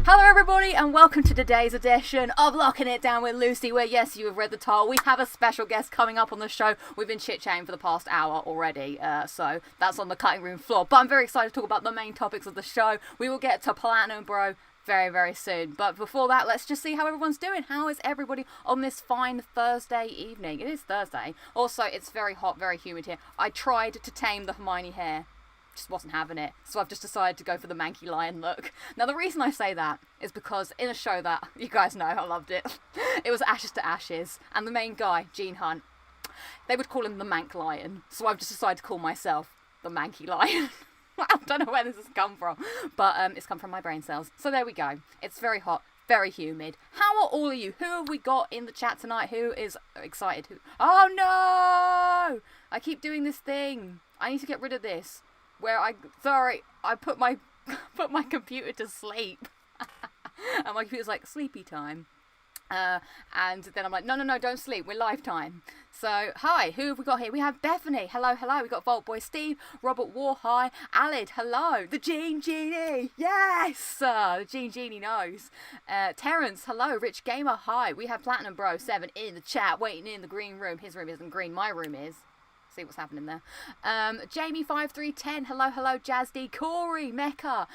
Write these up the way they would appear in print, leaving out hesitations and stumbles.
Hello everybody and welcome to today's edition of Locking It Down with Lucy, where yes, you have read the title, we have a special guest coming up on the show. We've been chit-chatting for the past hour already, so that's on the cutting room floor. But I'm very excited to talk about the main topics of the show. We will get to Platinum Bro very, very soon. But before that, let's just see how everyone's doing. How is everybody on this fine Thursday evening? It is Thursday. Also, it's very hot, very humid here. I tried to tame the Hermione hair. Just wasn't having it, so I've just decided to go for the manky lion look. Now the reason I say that is because in a show that you guys know, I loved it, it was Ashes to Ashes, and the main guy, Gene Hunt, they would call him the mank lion, so I've just decided to call myself the manky lion. I don't know where this has come from, but it's come from my brain cells. So there we go. It's very hot, very humid. How are all of you? Who have we got in the chat tonight? Who is excited? Oh no! I keep doing this thing. I need to get rid of this. Where I put my computer to sleep, and my computer's like sleepy time, and then I'm like no, don't sleep, we're live time. So hi, who have we got here? We have Bethany, hello. We got Vault Boy Steve, Robert War, hi, Alid, hello, the Gene Genie, yes, the Gene Genie knows, Terrence, hello, Rich Gamer, hi. We have Platinumbro7 in the chat, waiting in the green room. His room isn't green, my room is. See what's happening there. Jamie5310, hello, Jazz D, Corey, Mecca,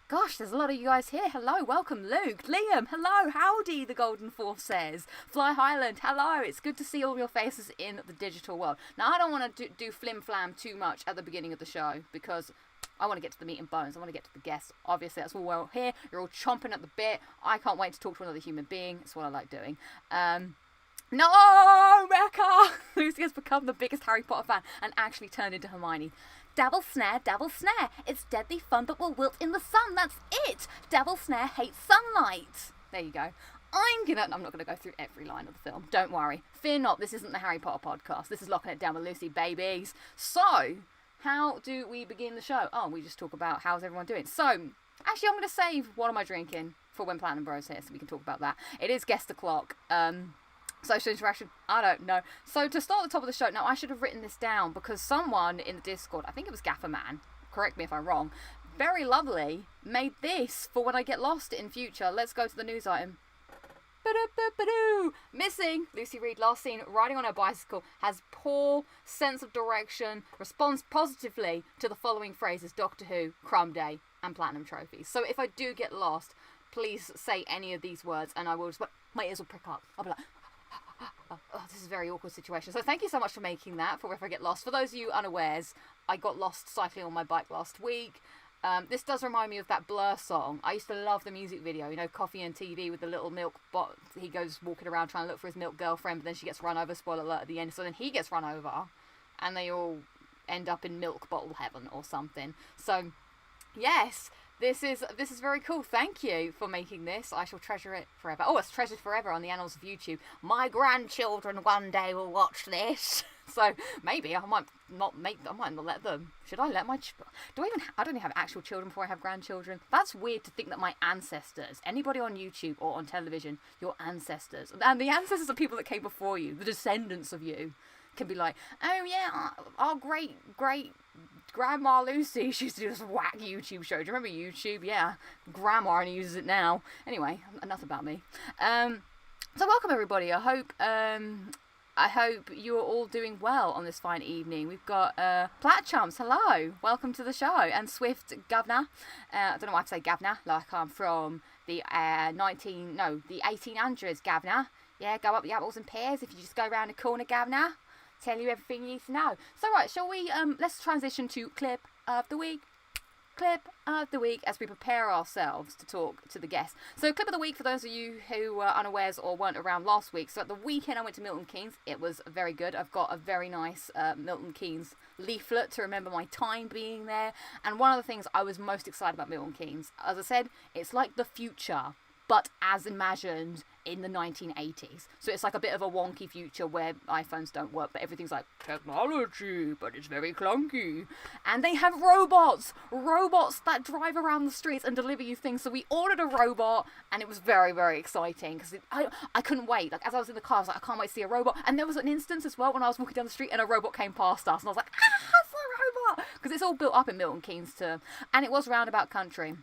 gosh, there's a lot of you guys here. Hello, welcome, Luke, Liam, hello, howdy, the Golden Force says, Fly Highland, hello, it's good to see all your faces in the digital world. Now I don't want to do flim flam too much at the beginning of the show because I want to get to the meat and bones. I want to get to the guests. Obviously, that's all well here. You're all chomping at the bit. I can't wait to talk to another human being. It's what I like doing. No, Mecca! Lucy has become the biggest Harry Potter fan and actually turned into Hermione. Devil snare, it's deadly fun but will wilt in the sun, that's it! Devil snare hates sunlight. There you go. I'm not gonna go through every line of the film, don't worry. Fear not, this isn't the Harry Potter podcast. This is Locking It Down with Lucy, babies. So, how do we begin the show? Oh, we just talk about how's everyone doing. So, actually I'm gonna save what am I drinking for when Platinum Bro's here, so we can talk about that. It is Guess the Clock. Social interaction, I don't know. So to start at the top of the show, now I should have written this down because someone in the Discord, I think it was Gafferman, correct me if I'm wrong, very lovely, made this for when I get lost in future. Let's go to the news item. Missing, Lucy Reed, last seen riding on her bicycle, has poor sense of direction, responds positively to the following phrases: Doctor Who, Crumb Day, and Platinum Trophies. So if I do get lost, please say any of these words and I will just, my ears will prick up. I'll be like, oh, this is a very awkward situation. So thank you so much for making that for if I get lost. For those of you unawares, I got lost cycling on my bike last week. This does remind me of that Blur song. I used to love the music video, you know, Coffee and TV with the little milk bot. He goes walking around trying to look for his milk girlfriend, but then she gets run over, spoiler alert, at the end. So then he gets run over and they all end up in milk bottle heaven or something. So yes, this is very cool. Thank you for making this. I shall treasure it forever. Oh, it's treasured forever on the annals of YouTube. My grandchildren one day will watch this. So maybe I might not let them. Should I let my? I don't even have actual children before I have grandchildren. That's weird to think that my ancestors, anybody on YouTube or on television, your ancestors, and the ancestors of people that came before you, the descendants of you, can be like, oh yeah, our great Grandma Lucy, she used to do this whack YouTube show. Do you remember YouTube? Yeah. Grandma only uses it now. Anyway, enough about me. So welcome everybody. I hope you are all doing well on this fine evening. We've got Plat Chums, hello. Welcome to the show. And Swift Governor. I don't know why I have to say Governor, like I'm from the 1800s, Governor. Yeah, go up the apples and pears if you just go around the corner, Governor. Tell you everything you need to know. So right, shall we, let's transition to clip of the week as we prepare ourselves to talk to the guests. So clip of the week for those of you who were unawares or weren't around last week. So at the weekend I went to Milton Keynes. It was very good. I've got a very nice Milton Keynes leaflet to remember my time being there. And one of the things I was most excited about Milton Keynes, as I said, it's like the future, but as imagined in the 1980s. So it's like a bit of a wonky future where iPhones don't work, but everything's like technology, but it's very clunky. And they have robots that drive around the streets and deliver you things. So we ordered a robot and it was very, very exciting because I couldn't wait. Like as I was in the car, I was like, I can't wait to see a robot. And there was an instance as well when I was walking down the street and a robot came past us and I was like, it's a robot! Because it's all built up in Milton Keynes too. And it was roundabout country.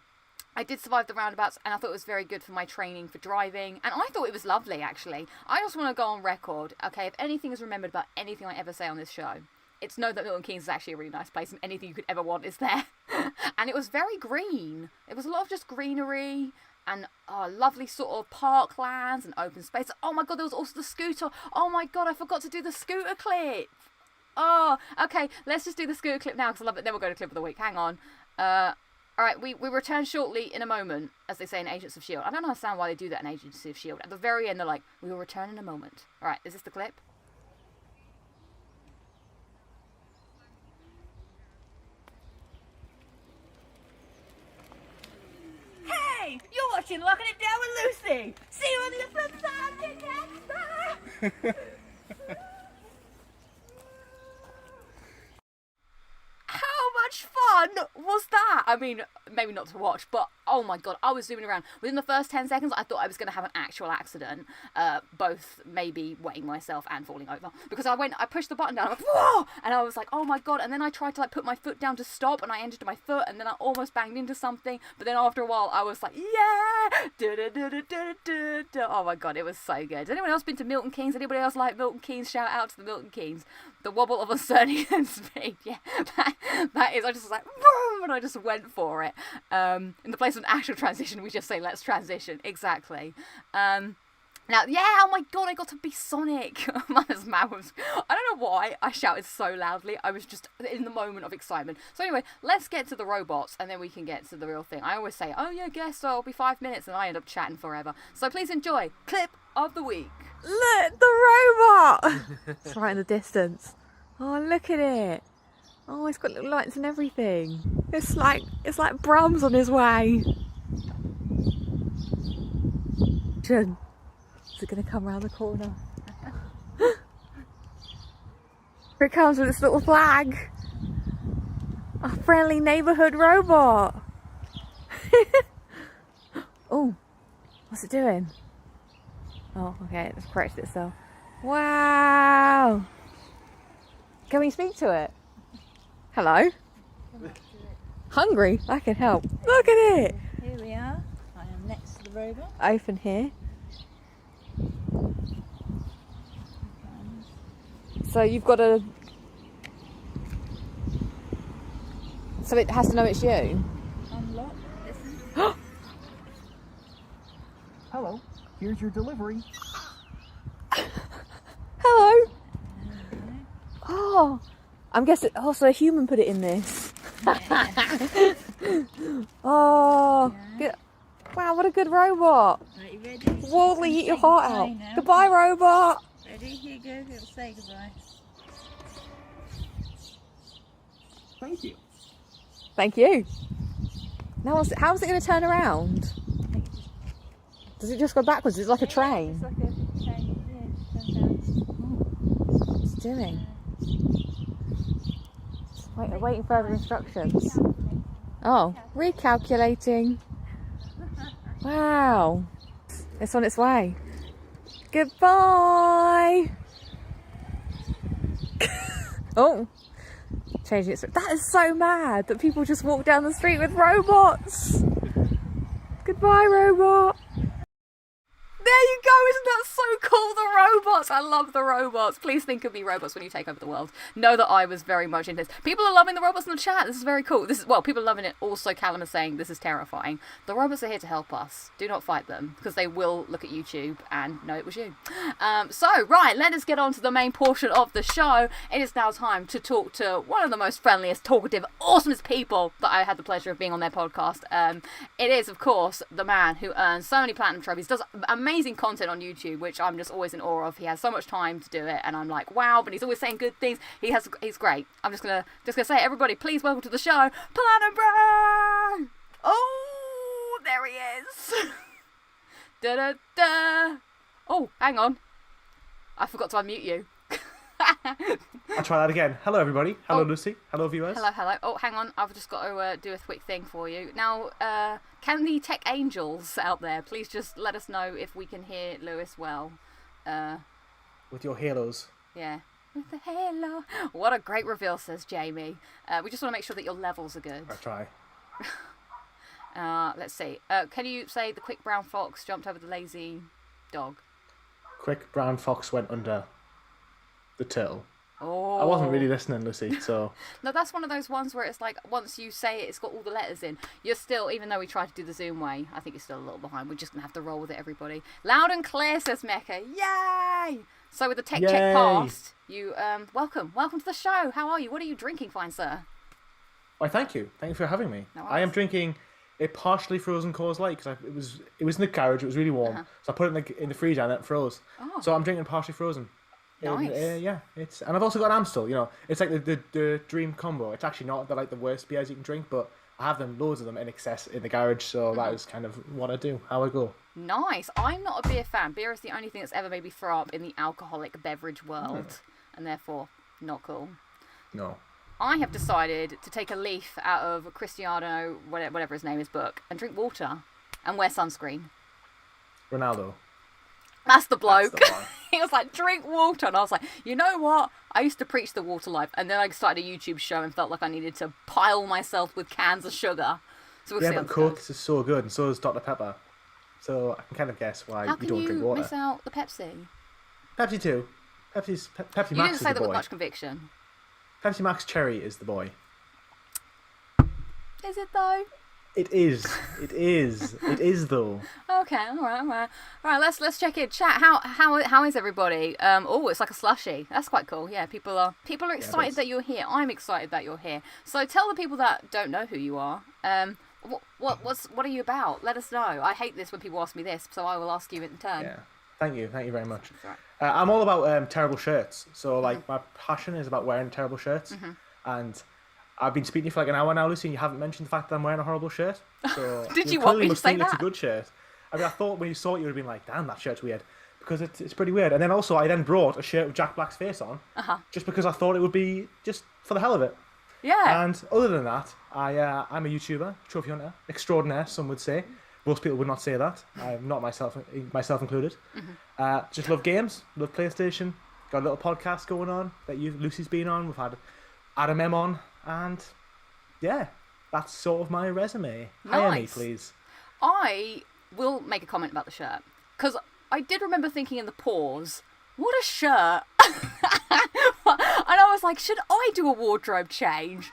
I did survive the roundabouts, and I thought it was very good for my training for driving, and I thought it was lovely, actually. I just want to go on record, okay, if anything is remembered about anything I ever say on this show, it's know that Milton Keynes is actually a really nice place, and anything you could ever want is there. And it was very green. It was a lot of just greenery, and lovely sort of parklands and open space. Oh my god, there was also the scooter. Oh my god, I forgot to do the scooter clip. Oh, okay, let's just do the scooter clip now, because I love it. Then we'll go to clip of the week. Hang on. Alright, we return shortly in a moment, as they say in Agents of S.H.I.E.L.D. I don't understand why they do that in Agents of S.H.I.E.L.D. At the very end, they're like, we will return in a moment. Alright, is this the clip? Hey! You're watching Locking It Down with Lucy! See you on the flip side, kick-ass! How much fun was that? I mean, maybe not to watch, but oh my god, I was zooming around. Within the first 10 seconds, I thought I was going to have an actual accident, both maybe wetting myself and falling over. Because I pushed the button down, I went, whoa! And I was like, oh my god, and then I tried to like put my foot down to stop, and I ended my foot, and then I almost banged into something, but then after a while, I was like, yeah! Oh my god, it was so good. Has anyone else been to Milton Keynes? Anybody else like Milton Keynes? Shout out to the Milton Keynes. The wobble of uncertainty and speed, yeah. That is, I just was like, boom, and I just went for it. In the place of an actual transition, we just say, let's transition. Exactly. Now, yeah, oh my god, I got to be Sonic. My mouth was, I don't know why I shouted so loudly. I was just in the moment of excitement. So anyway, let's get to the robots, and then we can get to the real thing. I always say, oh yeah, guess so, it'll be 5 minutes, and I end up chatting forever. So please enjoy clip of the week. Look, the robot! It's right in the distance. Oh, look at it. Oh, it's got little lights and everything. It's like Brahms on his way. Is it going to come around the corner? Here it comes with its little flag. A friendly neighbourhood robot. Oh, what's it doing? Oh, okay, it's corrected itself. Wow! Can we speak to it? Hello? Hungry? I can help. Look at it! Here we are. I am next to the robot. Open here. So you've got to... So it has to know it's you? Unlock. Listen. Hello, here's your delivery. Hello! Oh! I'm guessing... Oh, so a human put it in this. Yeah. Oh! Yeah. Good. Wow, what a good robot! Right, you ready? Wally, eat your Say heart goodbye out. now. Goodbye, robot! Ready? Here you go. It'll say goodbye. Thank you. Thank you. Now, how's it going to turn around? Does it just go backwards? It's like a train. It's like a train. Yeah, turn down. What's it doing? Wait, waiting for further instructions. Oh, recalculating. Wow. It's on its way. Goodbye. Oh. Changing its... That is so mad that people just walk down the street with robots. Goodbye, robot. There you go, isn't that so cool, the robots? I love the robots. Please think of me, robots, when you take over the world. Know that I was very much into this. People are loving the robots in the chat. This is very cool. Well, people are loving it. Also, Callum is saying this is terrifying. The robots are here to help us. Do not fight them, because they will look at YouTube and know it was you. So, right, let us get on to the main portion of the show. It is now time to talk to one of the most friendliest, talkative, awesomest people that I had the pleasure of being on their podcast. It is, of course, the man who earns so many platinum trophies, does amazing content on YouTube, which I'm just always in awe of. He has so much time to do it, and I'm like, wow, but he's always saying good things. He's great. I'm just gonna say, everybody, please welcome to the show, Platinumbro7! Oh, there he is. Da da da. Oh, hang on. I forgot to unmute you. I'll try that again. Hello, everybody. Hello, Lucy. Hello, viewers. Hello. Oh, hang on. I've just got to do a quick thing for you. Now, can the tech angels out there please just let us know if we can hear Lewis well? With your halos. Yeah. With the halo. What a great reveal, says Jamie. We just want to make sure that your levels are good. I'll try. Let's see. Can you say the quick brown fox jumped over the lazy dog? Quick brown fox went under the turtle. Oh. I wasn't really listening, Lucy, so... No, that's one of those ones where it's like, once you say it, it's got all the letters in. You're still, even though we tried to do the Zoom way, I think you're still a little behind. We're just going to have to roll with it, everybody. Loud and clear, says Mecca. Yay! So with the tech check passed, you, welcome to the show. How are you? What are you drinking, fine sir? Why, thank you. Thank you for having me. No I am worries. drinking a partially frozen Coors Light, because it was in the garage, it was really warm. So I put it in the freezer and it froze. Oh. So I'm drinking partially frozen. Nice. Yeah, and I've also got Amstel. You know, it's like the dream combo. It's actually not the worst beers you can drink, but I have them, loads of them in excess in the garage. So that is kind of what I do, how I go. Nice. I'm not a beer fan. Beer is the only thing that's ever made me throw up in the alcoholic beverage world, and therefore not cool. No. I have decided to take a leaf out of Cristiano, whatever his name is, book, and drink water and wear sunscreen. Ronaldo. That's the bloke. That's the one. He was like, drink water. And I was like, you know what? I used to preach the water life. And then I started a YouTube show and felt like I needed to pile myself with cans of sugar. So we'll see how but this Coke goes. is so good, and so is Dr. Pepper. So I can kind of guess why How you can don't drink you water. miss out the Pepsi? Pepsi too. Pepsi You Max didn't is say the that with boy. much conviction. Pepsi Max Cherry is the boy. Is it though? It is. It is. It is though. Okay, all right. Let's check in. Chat. How is everybody? Oh, it's like a slushy. That's quite cool. Yeah, people are excited that you're here. I'm excited that you're here. So tell the people that don't know who you are. What are you about? Let us know. I hate this when people ask me this, so I will ask you in turn. Yeah. Thank you very much. That's all right. I'm all about terrible shirts. So like my passion is about wearing terrible shirts, and I've been speaking to you for like an hour now, Lucy, and you haven't mentioned the fact that I'm wearing a horrible shirt. So Did you clearly want me to must say think It's a that? good shirt. I mean, I thought when you saw it, you would have been like, "Damn, that shirt's weird," because it's pretty weird. And then also, I then brought a shirt with Jack Black's face on, just because I thought it would be just for the hell of it. Yeah. And other than that, I'm a YouTuber, trophy hunter, extraordinaire. Some would say. Most people would not say that. I'm not myself included. Just love games, love PlayStation. Got a little podcast going on that Lucy's been on. We've had Adam M on, and yeah, that's sort of my resume. Hire me, Nice. please. I will make a comment about the shirt because I did remember thinking in the pause, what a shirt. And I was like, should I do a wardrobe change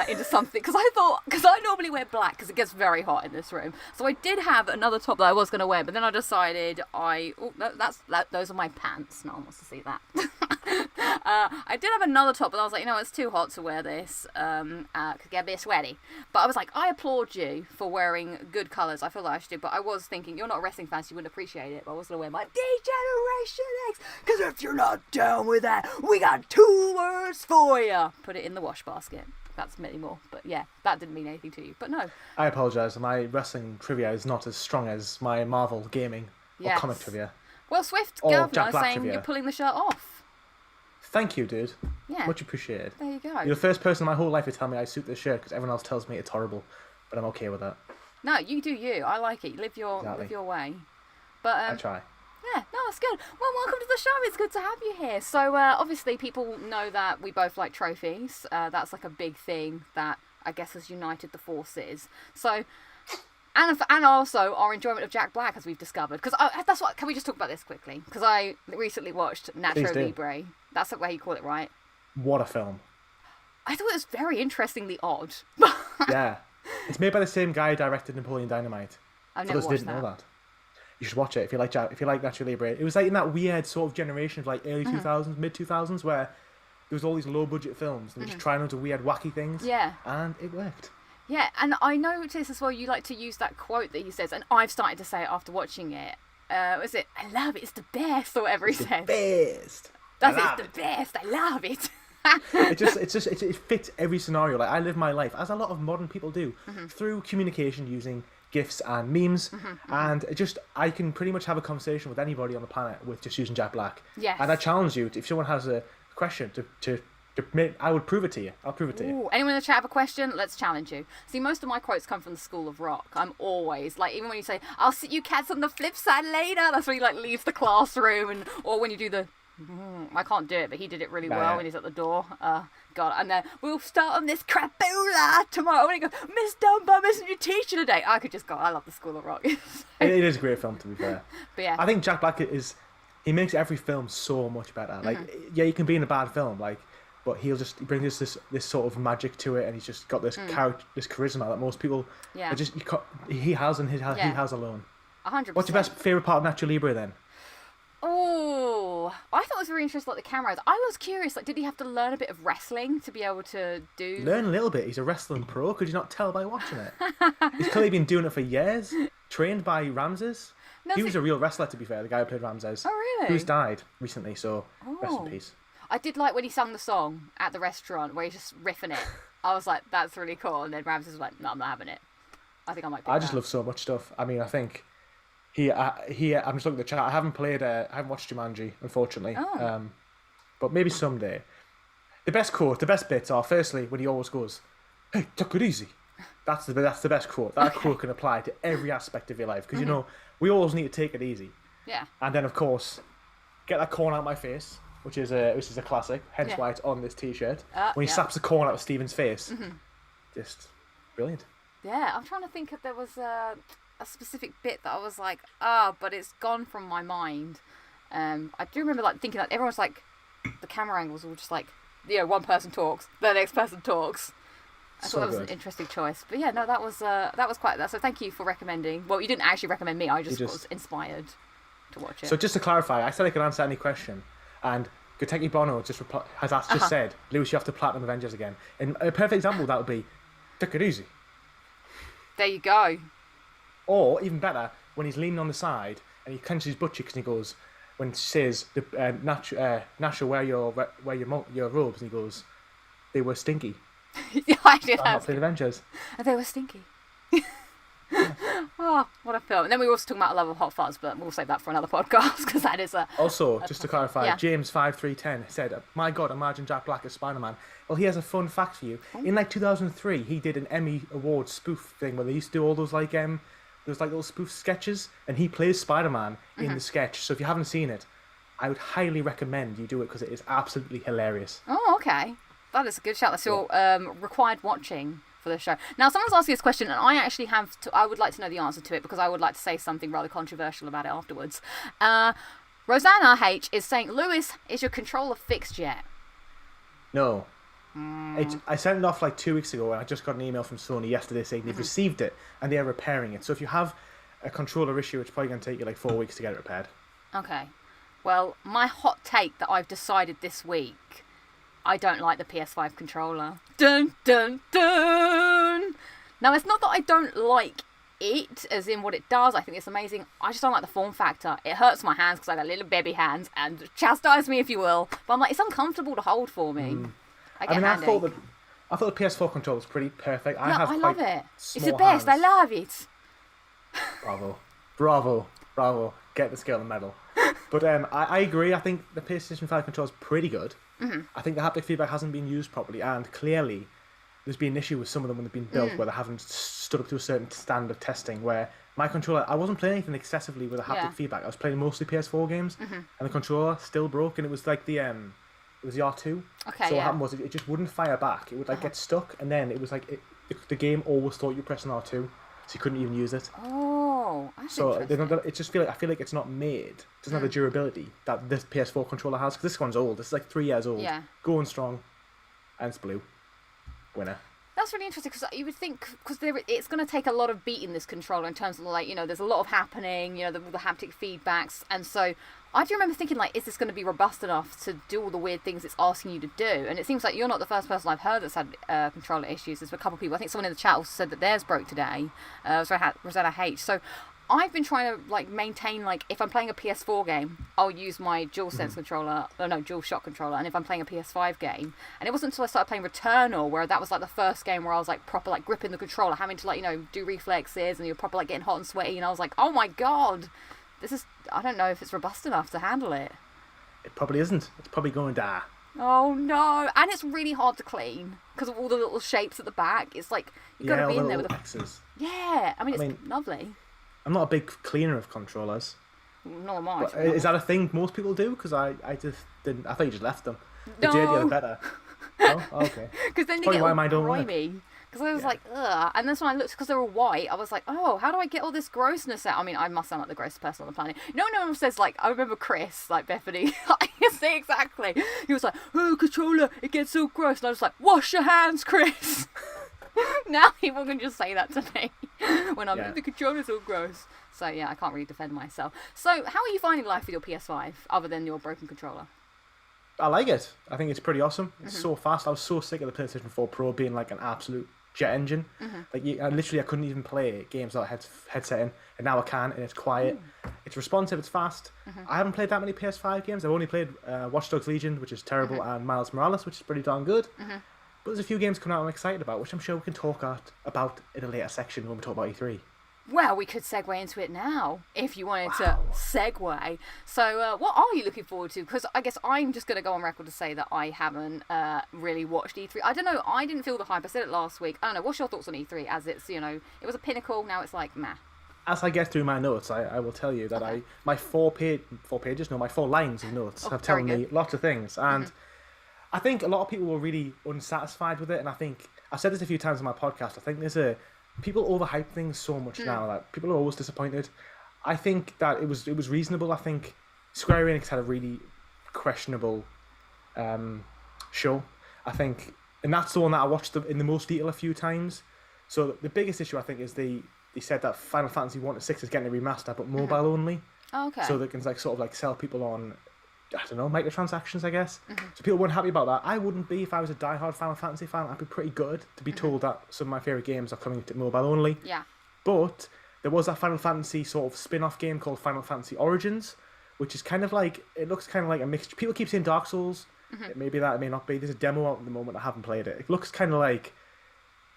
into something? Because I normally wear black because it gets very hot in this room. So I did have another top that I was going to wear, but then I decided those are my pants. No one wants to see that. I did have another top, but I was like, it's too hot to wear this. Could get a bit sweaty. But I was like, I applaud you for wearing good colours. I feel like I should do, but I was thinking, you're not a wrestling fan, so you wouldn't appreciate it. But I was going to wear my D-Generation X, because if you're not down with that, we got 2 words for you. Put it in the wash basket. That's many more. But yeah, that didn't mean anything to you. But no. I apologise. My wrestling trivia is not as strong as my Marvel gaming or Yes. comic trivia. Well, Swift Or Governor Jack Black saying trivia. you're pulling the shirt off. Thank you, dude. Yeah. Much appreciated. There you go. You're the first person in my whole life to tell me I suit this shirt, because everyone else tells me it's horrible, but I'm okay with that. No, you do you. I like it. Live your way. But I try. yeah, no, it's good. Well, welcome to the show. It's good to have you here. So obviously people know that we both like trophies. That's like a big thing that I guess has united the forces. So and also our enjoyment of Jack Black, as we've discovered. Because that's what. Can we just talk about this quickly? Because I recently watched Please Nacho do. Libre. That's the way you call it, right? What a film. I thought it was very interestingly odd. Yeah. It's made by the same guy who directed Napoleon Dynamite. I've For never those who watched didn't know that. that. You should watch it if you like Nacho Libre. It was like in that weird sort of generation of like early 2000s, mid 2000s, where there was all these low budget films and they were just trying to do weird wacky things. Yeah. And it worked. Yeah, and I noticed as well you like to use that quote that he says, and I've started to say it after watching it. Was it, I love it, it's the best, or whatever he says. Best. That's I love it's the best, I love it. It fits every scenario. Like I live my life, as a lot of modern people do, through communication using GIFs and memes, and I can pretty much have a conversation with anybody on the planet with just using Jack Black. Yes. And I challenge you, if someone has a question, I would prove it to you. I'll prove it to you. Ooh, anyone in the chat have a question? Let's challenge you. See, most of my quotes come from the School of Rock. I'm always, like, even when you say, I'll see you cats on the flip side later, that's when you, like, leave the classroom, or when you do the I can't do it, but he did it really well Yeah. when he's at the door. God, and then we'll start on this crapula tomorrow. And he goes, Miss Dumbo, isn't your teacher today? I could just go, I love the School of Rock. It is a great film, to be fair. But yeah. I think Jack Black he makes every film so much better. Like, yeah, he can be in a bad film, like, but he brings this sort of magic to it, and he's just got this this charisma that most people he has alone. 100%. What's your best favorite part of Nacho Libre then? Oh, I thought it was very interesting, like the cameras. I was curious, like, did he have to learn a bit of wrestling to be able to do? Learn a little bit. He's a wrestling pro. Could you not tell by watching it? He's clearly been doing it for years. Trained by Ramses. No, He was a real wrestler, to be fair. The guy who played Ramses. Oh, really? Who's died recently. So rest in Oh. peace. I did like when he sang the song at the restaurant where he's just riffing it. I was like, that's really cool. And then Ramses was like, no, I'm not having it. I think I might. I just love so much stuff. I mean, I think I'm just looking at the chat. I haven't watched Jumanji, unfortunately. Oh. But maybe someday. The best bits are, firstly, when he always goes, "Hey, take it easy." That's the best quote. That quote can apply to every aspect of your life, because you know we always need to take it easy. Yeah. And then, of course, get that corn out of my face, which is a classic. Hence Yeah. why it's on this T-shirt. When he yeah. slaps the corn out of Stephen's face, just brilliant. Yeah, I'm trying to think if there was a specific bit that I was like, but it's gone from my mind. I do remember like thinking that everyone's like, the camera angles were just like, you know, one person talks, the next person talks. I So thought that was good. an interesting choice. But yeah, no, that was quite that. So thank you for recommending. Well, you didn't actually recommend me. I just was inspired to watch it. So just to clarify, I said I could answer any question, and Goteki Bono just said, "Lewis, you have to platinum Avengers again." And a perfect example of that would be, "Take it easy." There you go. Or even better, when he's leaning on the side and he clenches his butt cheeks and he goes, when she says, "Nacho, wear your robes," and he goes, "They were stinky. Yeah, I did I'm not have. playing Avengers." They were stinky. Oh, what a film. And then we were also talking about A Love of Hot Fuzz, but we'll save that for another podcast because that is a... Also, just to clarify, yeah. James5310 said, "My God, imagine Jack Black as Spider-Man." Well, he has a fun fact for you. In like 2003, he did an Emmy Award spoof thing where they used to do all those like little spoof sketches, and he plays Spider-Man in the sketch. So if you haven't seen it, I would highly recommend you do it because it is absolutely hilarious. Oh, okay. That is a good shout. That's your required watching for the show. Now, someone's asking this question, and I actually I would like to know the answer to it because I would like to say something rather controversial about it afterwards. Rosanna H is saying, "Lewis, is your controller fixed yet?" No. I sent it off like 2 weeks ago, and I just got an email from Sony yesterday saying they've received it and they are repairing it. So if you have a controller issue, it's probably going to take you like 4 weeks to get it repaired. Okay. Well, my hot take that I've decided this week, I don't like the PS5 controller. Dun, dun, dun! Now, it's not that I don't like it, as in what it does. I think it's amazing. I just don't like the form factor. It hurts my hands because I got little baby hands, and chastise me if you will. But I'm like, it's uncomfortable to hold for me. I thought the PS4 controller was pretty perfect. I love it. It's the small best. hands. I love it. Bravo. Get the scale and medal. But I agree. I think the PlayStation 5 controller is pretty good. I think the haptic feedback hasn't been used properly, and clearly there's been an issue with some of them when they've been built where they haven't stood up to a certain standard of testing. Where my controller, I wasn't playing anything excessively with a haptic feedback. I was playing mostly PS4 games, and the controller still broke, and it was like it was the R2. Okay, So what happened was it just wouldn't fire back. It would like get stuck, and then it was like the game always thought you were pressing R2, so you couldn't even use it. Oh, that's So interesting. it just I feel like it's not made. It doesn't have the durability that this PS4 controller has. Because this one's old. This is like 3 years old. Yeah. Going strong, and it's blue. Winner. That's really interesting because you would think it's going to take a lot of beating this controller in terms of like, you know, there's a lot of happening, you know, the haptic feedbacks, and so I do remember thinking like, is this going to be robust enough to do all the weird things it's asking you to do? And it seems like you're not the first person I've heard that's had controller issues. There's a couple of people. I think someone in the chat also said that theirs broke today. Rosetta H. So I've been trying to like maintain, like, if I'm playing a PS4 game, I'll use my DualSense controller, DualShock controller, and if I'm playing a PS5 game, and it wasn't until I started playing Returnal where that was like the first game where I was like proper like gripping the controller, having to like, you know, do reflexes, and you're proper like getting hot and sweaty, and I was like, oh my god, I don't know if it's robust enough to handle it. It probably isn't. It's probably going to die. Oh no, and it's really hard to clean because of all the little shapes at the back. It's like you've got to be in there with X's. Yeah, I mean, it's lovely. I'm not a big cleaner of controllers. Nor am I. But to be is that a honest. thing most people do? Because I just didn't. I thought you just left them. The No. dirtier the better. No? Oh, okay. Because then they Probably get why all mine don't work. grimy. Because I was Yeah. like, ugh. And then when I looked, because they were white, I was like, oh, how do I get all this grossness out? I mean, I must sound like the grossest person on the planet. No one says, like, I remember Chris, like Bethany, I say exactly. He was like, oh, controller, it gets so gross. And I was like, wash your hands, Chris. Now people can just say that to me when I'm Yeah. the controller's all gross. So yeah, I can't really defend myself. So how are you finding life with your PS5 other than your broken controller? I like it. I think it's pretty awesome. It's so fast. I was so sick of the PlayStation 4 Pro being like an absolute jet engine. Like I couldn't even play games without headset in, and now I can, and it's quiet. It's responsive. It's fast. I haven't played that many PS5 games. I've only played Watch Dogs Legion, which is terrible, and Miles Morales, which is pretty darn good. But there's a few games coming out I'm excited about, which I'm sure we can talk about in a later section when we talk about E3. Well, we could segue into it now, if you wanted to segue. So, what are you looking forward to? Because I guess I'm just going to go on record to say that I haven't really watched E3. I don't know, I didn't feel the hype. I said it last week. I don't know, what's your thoughts on E3 as it's, you know, it was a pinnacle, now it's like, meh. As I get through my notes, I will tell you that my four lines of notes have very told me good. lots of things, and I think a lot of people were really unsatisfied with it. And I think I've said this a few times on my podcast. I think people overhype things so much now that people are always disappointed. I think that it was reasonable. I think Square Enix had a really questionable show. I think, and that's the one that I watched in the most detail a few times. So the biggest issue I think is they said that Final Fantasy 1 to 6 is getting a remaster, but mobile only. Oh, okay. So they can sort of sell people on, I don't know, microtransactions, I guess. So people weren't happy about that. I wouldn't be if I was a diehard Final Fantasy fan. I'd be pretty good to be told that some of my favourite games are coming to mobile only. Yeah. But there was that Final Fantasy sort of spin-off game called Final Fantasy Origins, which is kind of like, it looks kind of like a mixture. People keep saying Dark Souls. It may be that, it may not be. There's a demo out at the moment. I haven't played it. It looks kind of like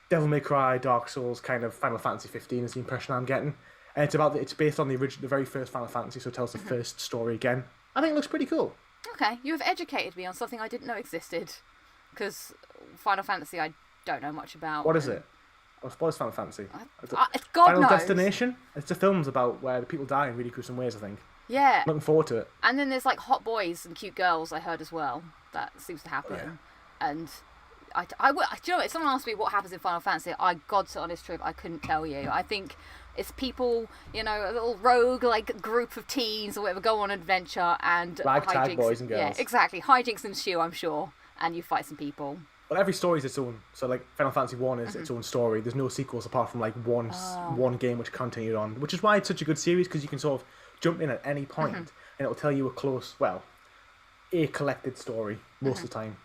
Devil May Cry, Dark Souls, kind of Final Fantasy 15 is the impression I'm getting. And it's based on the very first Final Fantasy, so it tells the first story again. I think it looks pretty cool. Okay, you have educated me on something I didn't know existed. Because Final Fantasy I don't know much about. What is it? What is Final Fantasy? God Final knows. Destination? It's a film's about where people die in really gruesome ways, I think. Yeah. Looking forward to it. And then there's like hot boys and cute girls I heard as well. That seems to happen. Yeah. And do you know what, if someone asked me what happens in Final Fantasy, God's honest truth, I couldn't tell you. I think it's people, you know, a little rogue like group of teens or whatever go on an adventure and Ragtag hijinks. boys and girls. Yeah, exactly. Hijinks ensue, I'm sure. And you fight some people. Well, every story is its own. So, like, Final Fantasy 1 is its own story. There's no sequels apart from, like, one game which continued on. Which is why it's such a good series, because you can sort of jump in at any point and it'll tell you a collected story most of the time.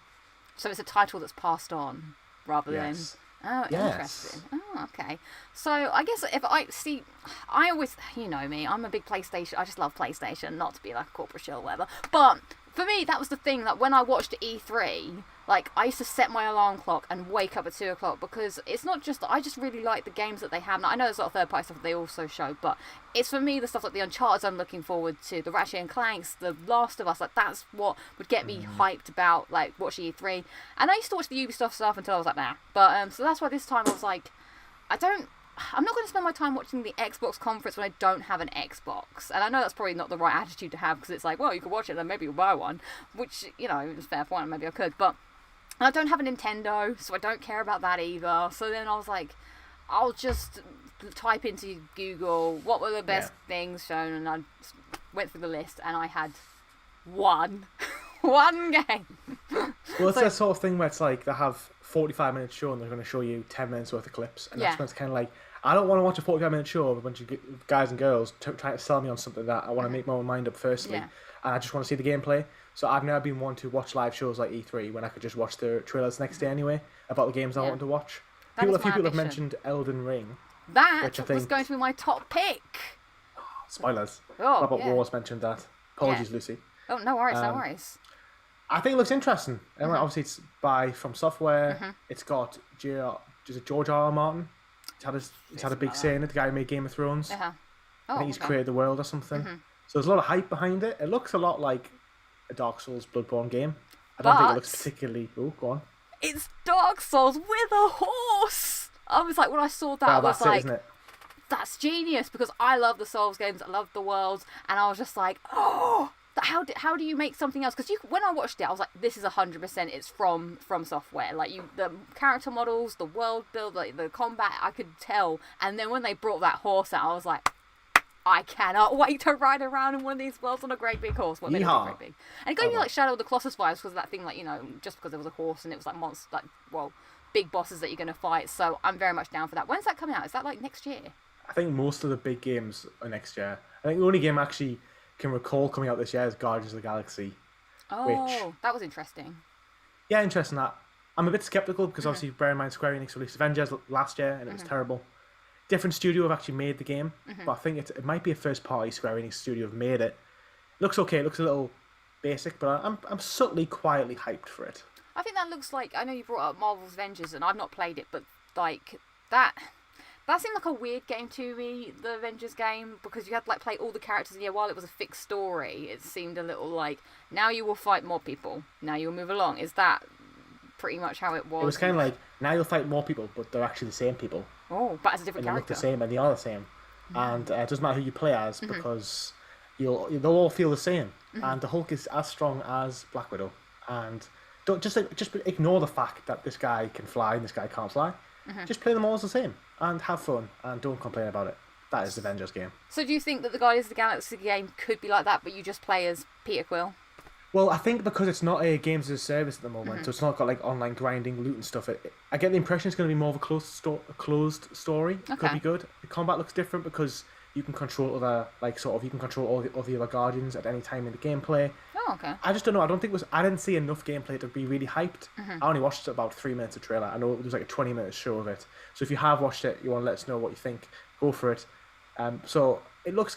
So it's a title that's passed on rather Yes. than... Oh, Yes. interesting. Oh, okay. So I guess I always, you know me, I'm a big PlayStation, I just love PlayStation, not to be like a corporate shill or whatever. But for me, that was the thing, that when I watched E3, like, I used to set my alarm clock and wake up at 2 o'clock, because it's not just that I just really like the games that they have. Now, I know there's a lot of third-party stuff that they also show, but it's for me the stuff like the Uncharted I'm looking forward to, the Ratchet and Clanks, the Last of Us, like, that's what would get me hyped about, like, watching E3. And I used to watch the Ubisoft stuff until I was like, nah. But, so that's why this time I was like, I'm not going to spend my time watching the Xbox conference when I don't have an Xbox. And I know that's probably not the right attitude to have, because it's like, well, you could watch it, then maybe you'll buy one. Which, you know, is a fair point, maybe I could. But I don't have a Nintendo, so I don't care about that either. So then I was like, I'll just type into Google, what were the best things shown? And I went through the list, and I had one game. Well, it's that sort of thing where it's like they have 45-minute show and they're going to show you 10 minutes worth of clips. And that's when it's kind of like, I don't want to watch a 45-minute show of a bunch of guys and girls trying to sell me on something that I want to make my own mind up firstly. Yeah. And I just want to see the gameplay. So I've never been one to watch live shows like E3 when I could just watch the trailers next day anyway about the games I want to watch. That A is few my people have ambition. mentioned Elden Ring. That Which I was think- going to be my top pick. Spoilers. Oh, Robert yeah. Wars mentioned that. Apologies, Yeah. Lucy. Oh, no worries, no worries. I think it looks interesting. And obviously it's by From Software. It's got George R. R. Martin. He's had a big say in it, the guy who made Game of Thrones. Uh-huh. I Oh, think he's okay. created the world or something. So there's a lot of hype behind it. It looks a lot like a Dark Souls Bloodborne game. I don't think it looks particularly... Oh, go on. It's Dark Souls with a horse. I was like, when I saw that, I Well, was that's like, it, isn't it? that's genius, because I love the Souls games, I love the worlds, and I was just like, oh, how do you make something else? Because when I watched it, I was like, this is 100%. It's from Software. Like the character models, the world build, like the combat, I could tell. And then when they brought that horse out, I was like, I cannot wait to ride around in one of these worlds on a great big horse. Well, maybe not great big. And it gave me like Shadow of the Colossus vibes, because of that thing, like, you know, just because there was a horse and it was like monster, like, well, big bosses that you're going to fight. So I'm very much down for that. When's that coming out? Is that like next year? I think most of the big games are next year. I think the only game I actually can recall coming out this year is Guardians of the Galaxy. Oh, that was interesting. Yeah, interesting that. I'm a bit skeptical because obviously, bear in mind, Square Enix released Avengers last year and it was terrible. Different studio have actually made the game, but I think it might be a first-party Square Enix studio have made it. Looks okay. It looks a little basic, but I'm subtly, quietly hyped for it. I think that looks like, I know you brought up Marvel's Avengers, and I've not played it, but like that seemed like a weird game to me, the Avengers game, because you had to like play all the characters, and while it was a fixed story, it seemed a little like, now you will fight more people, now you'll move along. Is that pretty much how it was? It was kind of like, now you'll fight more people, but they're actually the same people. Oh, but as a different and they character. look the same, and they are the same. And it doesn't matter who you play as, because they'll all feel the same. And the Hulk is as strong as Black Widow. And don't just ignore the fact that this guy can fly and this guy can't fly. Just play them all as the same and have fun and don't complain about it. That is the Avengers game. So do you think that the Guardians of the Galaxy game could be like that, but you just play as Peter Quill? Well, I think because it's not a games as a service at the moment, so it's not got like online grinding, loot and stuff. I get the impression it's going to be more of a closed story. It could be good. The combat looks different because you can control you can control all the other Guardians at any time in the gameplay. Oh, okay. I just don't know. I didn't see enough gameplay to be really hyped. I only watched about 3 minutes of trailer. I know there was like a 20-minute show of it. So if you have watched it, you want to let us know what you think, go for it. So it looks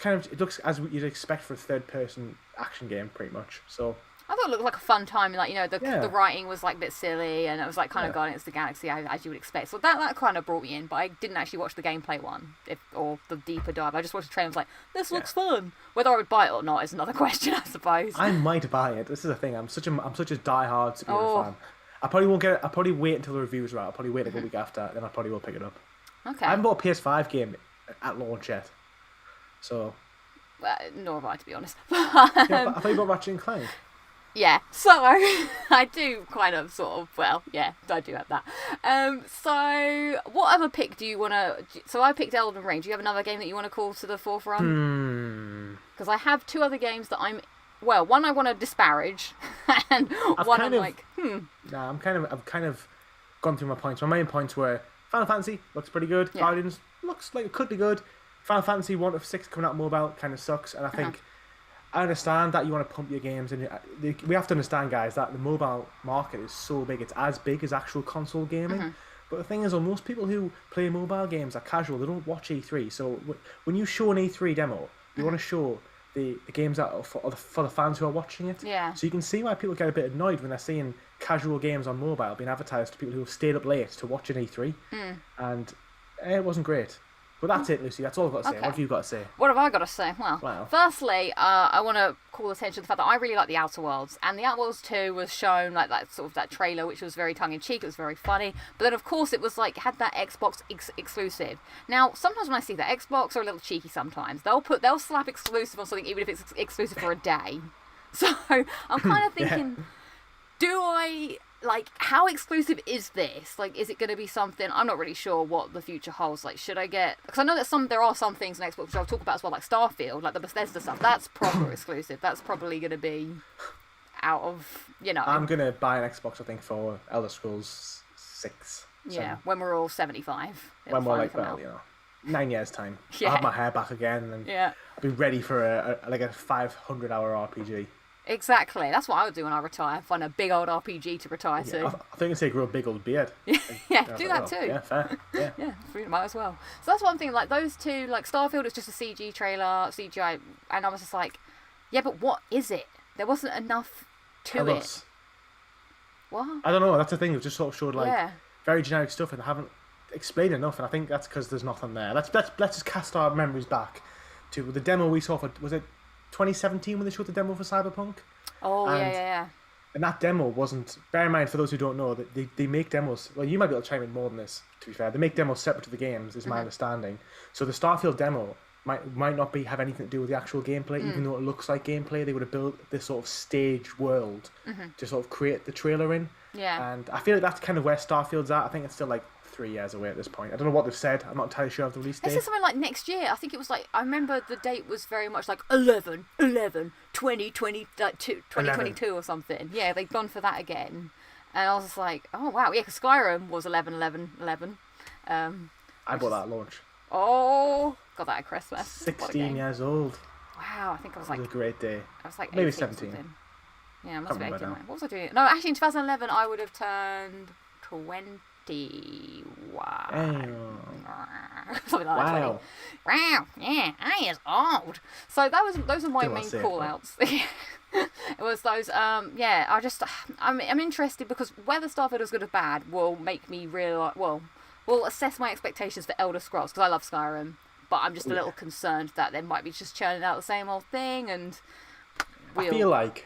as you'd expect for a third-person action game, pretty much. So I thought it looked like a fun time. Like, you know, the writing was like a bit silly, and it was like kind of Guardians of the Galaxy as you would expect. So that kind of brought me in, but I didn't actually watch the gameplay one or the deeper dive. I just watched the trailer and was like, this looks fun. Whether I would buy it or not is another question, I suppose. I might buy it. This is the thing. I'm such a diehard superhero fan. I probably won't get it. I'll probably wait until the reviews are out. I'll probably wait a week after, then I probably will pick it up. Okay. I haven't bought a PS5 game at launch yet, so. Nor have I, to be honest. But I thought you bought Ratchet and Clank. Yeah, so I do kind of sort of, well, yeah, I do have that. So what other pick do you want to, so I picked Elden Ring. Do you have another game that you want to call to the forefront? Because I have two other games that one I want to disparage, and one I'm like, Nah, I've kind of gone through my points. My main points were Final Fantasy, looks pretty good. Yeah. Guardians, looks like it could be good. Final Fantasy 1 of 6 coming out mobile kind of sucks, and I think I understand that you want to pump your games, and we have to understand, guys, that the mobile market is so big. It's as big as actual console gaming. But the thing is, most people who play mobile games are casual. They don't watch E3. So when you show an E3 demo, you want to show the games that are for the fans who are watching it. Yeah. So you can see why people get a bit annoyed when they're seeing casual games on mobile being advertised to people who have stayed up late to watch an E3. And it wasn't great. But that's it, Lucy. That's all I've got to say. Okay. What have you got to say? What have I got to say? Well, firstly, I want to call attention to the fact that I really like The Outer Worlds. And The Outer Worlds 2 was shown, like, that sort of that trailer, which was very tongue-in-cheek. It was very funny. But then, of course, it was, like, had that Xbox exclusive. Now, sometimes when I see that, Xbox are a little cheeky sometimes. They'll slap exclusive on something, even if it's exclusive for a day. So, I'm kind of thinking, do I... Like, how exclusive is this? Like, is it going to be something... I'm not really sure what the future holds. Like, should I get... Because I know that there are some things in Xbox which I'll talk about as well, like Starfield, like the Bethesda stuff. That's proper exclusive. That's probably going to be out of, you know... I'm going to buy an Xbox, I think, for Elder Scrolls 6. Yeah, when we're all 75. When we're like, 9 years' time. Yeah. I'll have my hair back again, and I'll be ready for a 500-hour RPG. Exactly. That's what I would do when I retire. Find a big old RPG to retire to. I think I'd say grow a big old beard. Do that too. Yeah, fair. Yeah. Might as well. So that's one thing. Like those two, like Starfield is just a CG trailer, CGI, and I was just like, yeah, but what is it? There wasn't enough to Tell it. us. What? I don't know. That's the thing. It just sort of showed like very generic stuff, and I haven't explained enough. And I think that's because there's nothing there. Let's just cast our memories back to the demo we saw for, was it 2017 when they showed the demo for Cyberpunk? Oh, yeah. And that demo wasn't. Bear in mind, for those who don't know, that they make demos. Well, you might be able to chime in more than this. To be fair, they make demos separate to the games, is my understanding. So the Starfield demo might not have anything to do with the actual gameplay, even though it looks like gameplay. They would have built this sort of staged world to sort of create the trailer in. Yeah. And I feel like that's kind of where Starfield's at. I think it's still like 3 years away at this point. I don't know what they've said. I'm not entirely sure of the release They date. said something like next year. I think it was like, I remember the date was very much like 2022 or something. Yeah, they've gone for that again. And I was just like, oh wow, yeah, because Skyrim was 11/11/11. I bought that at launch. Oh, got that at Christmas. What a 16 game. years old. Wow, I think I was It like, was a great day. I was like Maybe 18 or 17. something. Yeah, I must have been Can't 18. remember Right? What was I doing? No, actually in 2011 I would have turned 21. Something like that. Wow. 20. Wow, yeah, I is old. So those are my Didn't want main to say it, call outs. It was those, I'm interested because whether Starfield is good or bad will make me realise, will assess my expectations for Elder Scrolls, because I love Skyrim, but I'm just a little concerned that they might be just churning out the same old thing, and I feel like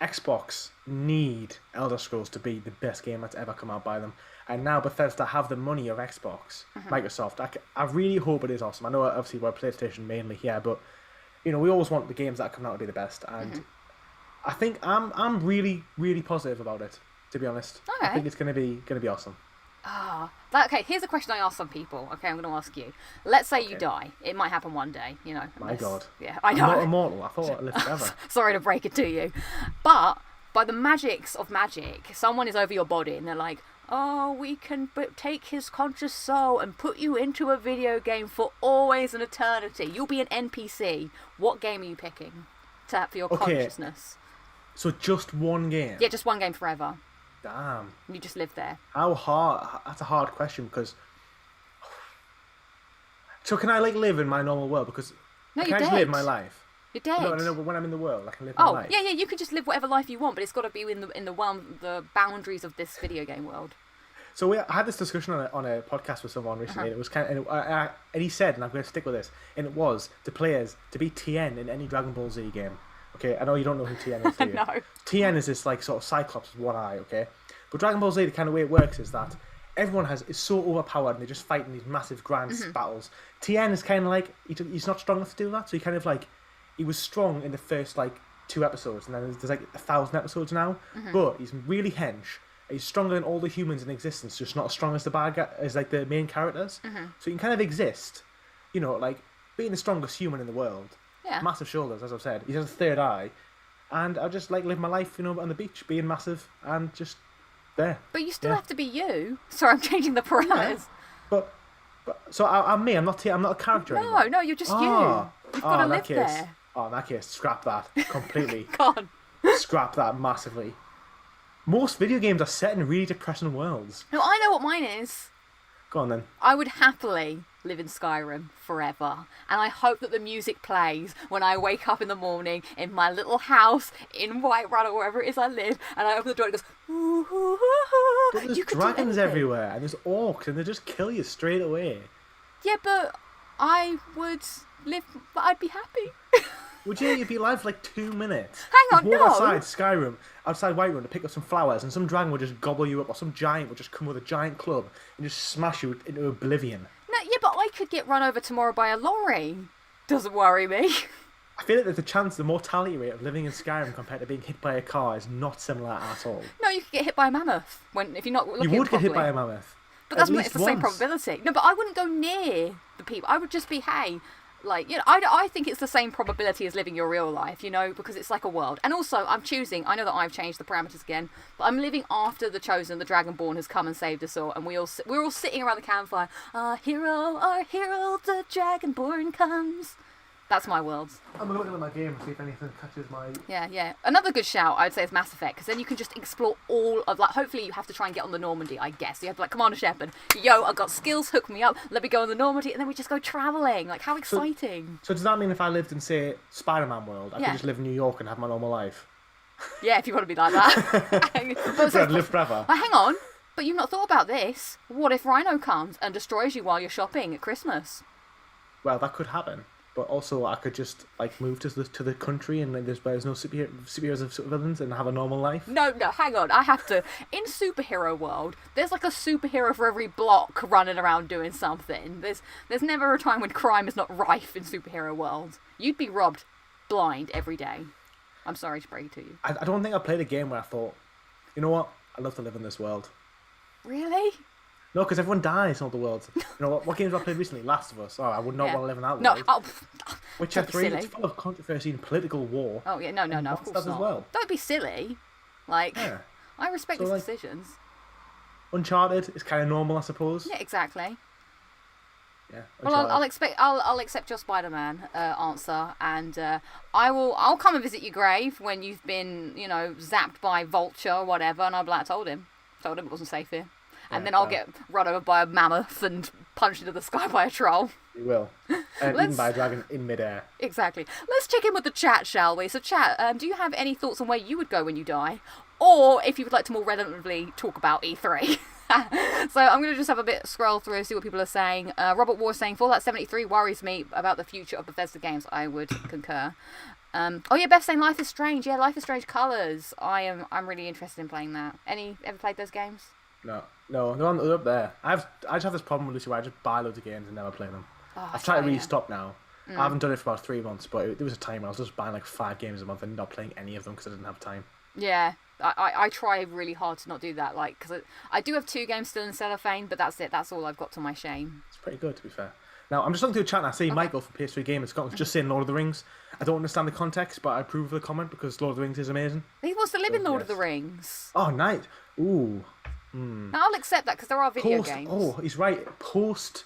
Xbox need Elder Scrolls to be the best game that's ever come out by them. And now Bethesda have the money of Xbox, Microsoft. I really hope it is awesome. I know obviously we're PlayStation mainly here, but we always want the games that come out to be the best. And I think I'm really, really positive about it, to be honest. Okay. I think it's gonna be awesome. Okay, here's a question I ask some people. Okay, I'm going to ask you. Let's say you die. It might happen one day, My God. Yeah, I know. I'm not immortal. I thought I lived forever. Sorry to break it to you. But by the magics of magic, someone is over your body and they're like, oh, we can take his conscious soul and put you into a video game for always and eternity. You'll be an NPC. What game are you picking for your consciousness? So just one game? Yeah, just one game forever. Damn. You just live there. How hard? That's a hard question because. So can I live in my normal world? Because No, can you're I just dead. live my life? You're dead. No, but when I'm in the world, I can live my life. Yeah, you could just live whatever life you want, but it's got to be in the boundaries of this video game world. So I had this discussion on a podcast with someone recently, and it was and he said, and I'm going to stick with this, and it was the players to be TN in any Dragon Ball Z game. Okay, I know you don't know who TN is, do you? No. TN is this sort of Cyclops with one eye, okay? But Dragon Ball Z, the kind of way it works is that everyone is so overpowered and they just fight in these massive grand battles. TN is kind of like, he's not strong enough to do that, so he was strong in the first 2 episodes, and then there's 1,000 episodes now, but he's really hench. He's stronger than all the humans in existence, just not as strong as the bad guy, as the main characters. So he can kind of exist, being the strongest human in the world. Yeah. Massive shoulders, as I've said. He has a third eye, and I just live my life, on the beach, being massive and just there. But you still have to be you. Sorry, I'm changing the parameters. But so I'm me. I'm not a character anymore. No, you're just you. You've got to live there. Oh, in that case, scrap that completely. God. Scrap that massively. Most video games are set in really depressing worlds. No, I know what mine is. Go on then. I would happily live in Skyrim forever, and I hope that the music plays when I wake up in the morning in my little house in Whiterun or wherever it is I live, and I open the door and it goes, ooh, ooh, ooh, ooh. But there's You could do dragons anything. everywhere, and there's orcs, and they just kill you straight away. Yeah, but I would live, but I'd be happy. Would you? You'd be alive for 2 minutes. Hang on, You'd walk no. outside Whiterun to pick up some flowers, and some dragon would just gobble you up, or some giant would just come with a giant club and just smash you into oblivion. No, yeah, but I could get run over tomorrow by a lorry. Doesn't worry me. I feel like the mortality rate of living in Skyrim compared to being hit by a car is not similar at all. No, you could get hit by a mammoth if you're not looking You would get hit properly. by a mammoth. But it's At the least same once. probability. No, but I wouldn't go near the people. I would just be, hey, I think it's the same probability as living your real life, because it's like a world. And also, I'm choosing, I know that I've changed the parameters again, but I'm living after the Chosen, the Dragonborn, has come and saved us all, and we're all sitting around the campfire. Our hero, the Dragonborn comes. That's my world. I'm looking at my game to see if anything catches my... Yeah. Another good shout, I would say, is Mass Effect, because then you can just explore all of, hopefully you have to try and get on the Normandy, I guess. You have to, Commander Shepard, yo, I've got skills, hook me up, let me go on the Normandy, and then we just go travelling. How exciting. So does that mean if I lived in, say, Spider-Man world, I Yeah. could just live in New York and have my normal life? Yeah, if you want to be like that. So I'd live forever. Well, hang on, but you've not thought about this. What if Rhino comes and destroys you while you're shopping at Christmas? Well, that could happen. but also I could just like move to the country and like, there's no superheroes and villains and have a normal life. No, hang on. I have to. In superhero world, there's like a superhero for every block running around doing something. There's never a time when crime is not rife in superhero world. You'd be robbed blind every day. I'm sorry to break it to you. I don't think I played a game where I thought, you know what, I'd love to live in this world. Really? No, because everyone dies in all the worlds. You know what games have I played recently? Last of Us. Oh, I would not want to live in that No. world. Oh, Witcher don't be 3, silly. it's full of controversy and political war. Oh yeah, no, of course stuff not. as well. Don't be silly. Like, Yeah. I respect So, his like- decisions. Uncharted is kind of normal, I suppose. Yeah, exactly. Yeah. Well, I'll accept your Spider-Man answer, and I'll come and visit your grave when you've been, zapped by Vulture or whatever, and I'll be like, told him it wasn't safe here, and then I'll get run over by a mammoth and punched into the sky by a troll. You will. Eaten by a dragon in midair. Exactly. Let's check in with the chat, shall we? So, chat, do you have any thoughts on where you would go when you die, or if you would like to more relevantly talk about E3? So I'm going to just have a bit scroll through, see what people are saying. Robert War saying Fallout 73 worries me about the future of Bethesda games. I would concur. Oh yeah, Beth saying Life is Strange. Yeah, Life is Strange Colours. I'm really interested in playing that. Ever played those games? No, they're up there. I just have this problem with Lucy where I just buy loads of games and never play them. Oh, I've tried to really yeah. stop now. I haven't done it for about 3 months, but there was a time when I was just buying like 5 games a month and not playing any of them because I didn't have time. Yeah, I try really hard to not do that, like, because I do have 2 games still in cellophane, but that's it. That's all I've got to my shame. It's pretty good, to be fair. Now, I'm just looking through the chat and I see Michael from PS3 Gaming Scotland just saying Lord of the Rings. I don't understand the context, but I approve of the comment because Lord of the Rings is amazing. He wants to live in Lord of the yes. Rings. Oh, nice. Ooh. Now, I'll accept that because there are video games. Oh, he's right. Post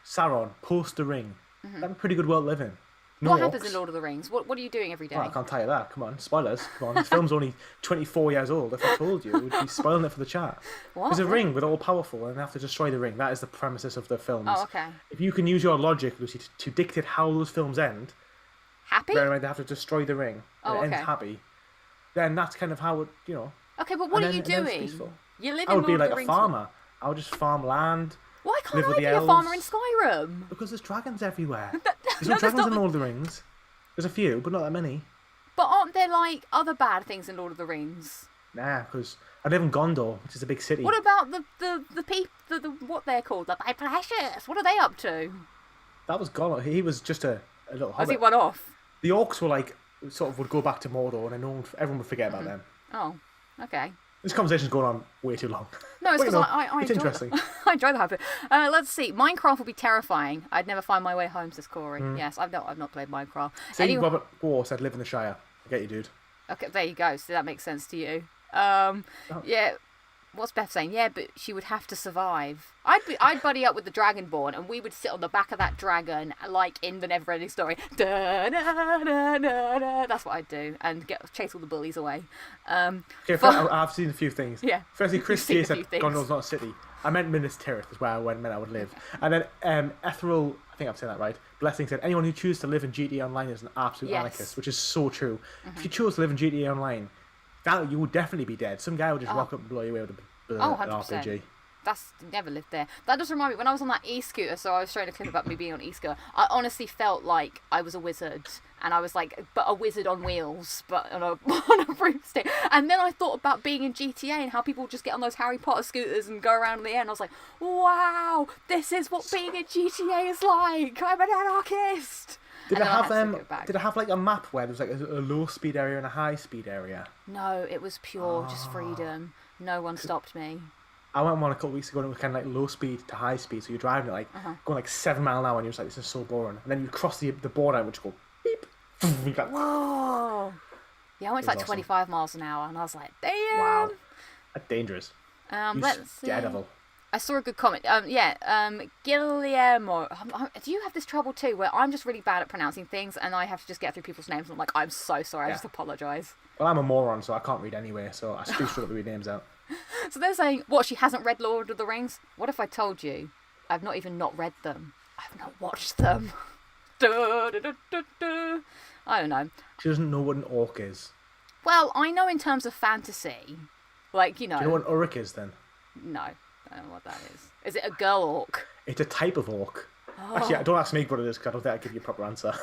Sauron, post the ring. That'd be a pretty good world to live in. No What happens orcs. in Lord of the Rings? What are you doing every day? Well, I can't tell you that. Come on, spoilers. Come on, this film's only 24 years old. If I told you, it would be spoiling it for the chat. What? There's a ring with all powerful, and they have to destroy the ring. That is the premises of the films. Oh, okay. If you can use your logic, Lucy, to dictate how those films end, Happy? bear in mind they have to destroy the ring, and Oh, it ends okay. happy, then that's kind of how it, Okay, but what and are you then it's doing? peaceful. You live I in would be Lord like of the a Rings. farmer. I would just farm land. Why can't live with I the be a farmer in elves. Skyrim? Because there's dragons everywhere. There's no, no there's dragons not in the- Lord of the Rings. There's a few, but not that many. But aren't there like other bad things in Lord of the Rings? Nah, because I live in Gondor, which is a big city. What about the people, the what they're called, the precious? What are they up to? That was Gondor. He was just a little Has he hobbit. run off? The orcs were like, sort of would go back to Mordor, and then everyone would forget about them. Oh, okay. This conversation's going on way too long. No, it's But, because you know, I it's enjoy interesting. I enjoy the habit. Let's see. Minecraft would be terrifying. I'd never find my way home, says Corey. Yes, I've not played Minecraft. See, Anyway, Robert War said live in the Shire. I get you, dude. okay, there you go. So that makes sense to you. Oh. Yeah. What's Beth saying? Yeah, but she would have to survive. I'd buddy up with the Dragonborn, and we would sit on the back of that dragon, like in the Neverending Story. Da, da, da, da, da. That's what I'd do, and chase all the bullies away. Okay, I've seen a few things. Yeah. Firstly, Chris You've seen J a said mefew things. Gondor's not a city. I meant Minas Tirith is where I meant I would live. And then Ethereal, I think I'm saying that right, Blessing said, anyone who chooses to live in GTA Online is an absolute Yes. anarchist, which is so true. If you chose to live in GTA Online, that you would definitely be dead. Some guy would just rock up and blow you away with an 100%. RPG. That's never lived there. That does remind me, when I was on that e-scooter, so I was showing a clip about me being on e-scooter, I honestly felt like I was a wizard. And I was like, but a wizard on wheels, but on a, on a broomstick. And then I thought about being in GTA and how people just get on those Harry Potter scooters and go around in the air. And I was like, wow, this is what being in GTA is like. I'm an anarchist. Did And it then I have had to go back. Did it have like a map where there was like a low speed area and a high speed area? No, it was pure, just freedom. No one stopped me. I went one a couple of weeks ago and it was kind of like low speed to high speed, so you're driving at like going like 7 mile an hour and you're just like, this is so boring. And then you cross the border which go beep. You go, Whoa. Yeah, I went to like It was awesome. 25 miles an hour and I was like, damn. wow, that's dangerous. Let's see. Daredevil. I saw a good comment. Guillermo. Do you have this trouble too, where I'm just really bad at pronouncing things, and I have to just get through people's names? And I'm like, I'm so sorry. I Yeah. just apologise. Well, I'm a moron, so I can't read anyway, so I do struggle to read names out. So they're saying, what? She hasn't read Lord of the Rings? What if I told you, I've not even not read them. I've not watched them. Da, da, da, da, da. I don't know. She doesn't know what an orc is. Well, I know in terms of fantasy, like Do you know what an uruk is then? No, I don't know what that is. Is it a girl orc? It's a type of orc. Actually, don't ask me what it is because I don't think I give you a proper answer.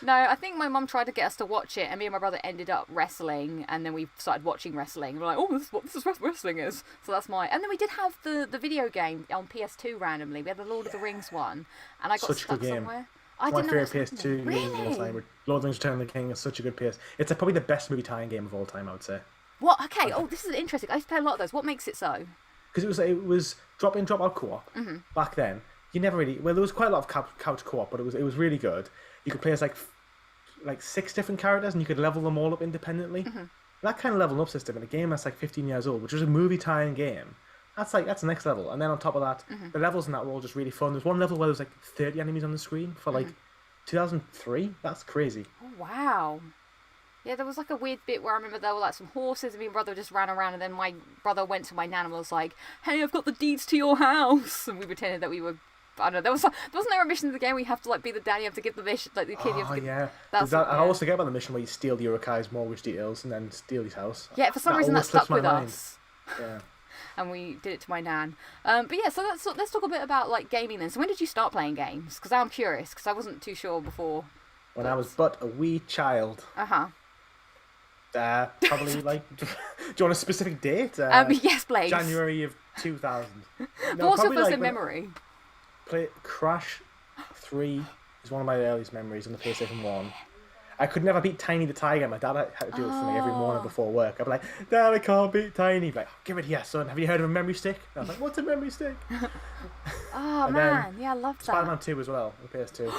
No, I think my mum tried to get us to watch it, and me and my brother ended up wrestling, and then we started watching wrestling. We're like, oh, this is what wrestling is. So that's my... And then we did have the video game on PS2 randomly. We had the Lord of the Rings one, and I got Such a stuck good game. somewhere. My favourite PS2 game of all time. Lord of the Rings Return of the King is such a good PS. It's probably the best movie tie-in game of all time, I would say. What? Okay. Oh, this is interesting. I used to play a lot of those. What makes it so? Because it was drop in, drop out co-op back then. You never really... Well, there was quite a lot of couch co-op, but it was really good. You could play as like 6 different characters, and you could level them all up independently. That kind of leveling up system in a game that's like 15 years old, which was a movie tie-in game, that's the next level. And then on top of that, the levels in that were all just really fun. There's one level where there was like 30 enemies on the screen for like 2003. That's crazy. Oh, wow. Yeah, there was like a weird bit where I remember there were like some horses, and me and brother just ran around, and then my brother went to my nan and was like, hey, I've got the deeds to your house. And we pretended that we were... I don't know. Wasn't there a mission in the game where you have to like be the dad? You have to give the mission, like the kid. You have to give, yeah. I always forget about the mission where you steal the Urukai's mortgage details and then steal his house. Yeah, for some reason that stuck with mind. us. Yeah. And we did it to my nan. But yeah, so let's talk a bit about like gaming then. So when did you start playing games? Because I'm curious, because I wasn't too sure before. When I was but a wee child. Probably like. Do you want a specific date? Yes, please. January of 2000. No, what's your first memory? Crash 3 is one of my earliest memories on the PlayStation 1. I could never beat Tiny the Tiger. My dad had to do it for me every morning before work. I'd be like, Dad, I can't beat Tiny. He'd be like, give it here, son. Have you heard of a memory stick? And I was like, what's a memory stick? Oh, man. Yeah, I loved that. Spider-Man 2 as well, on PS2.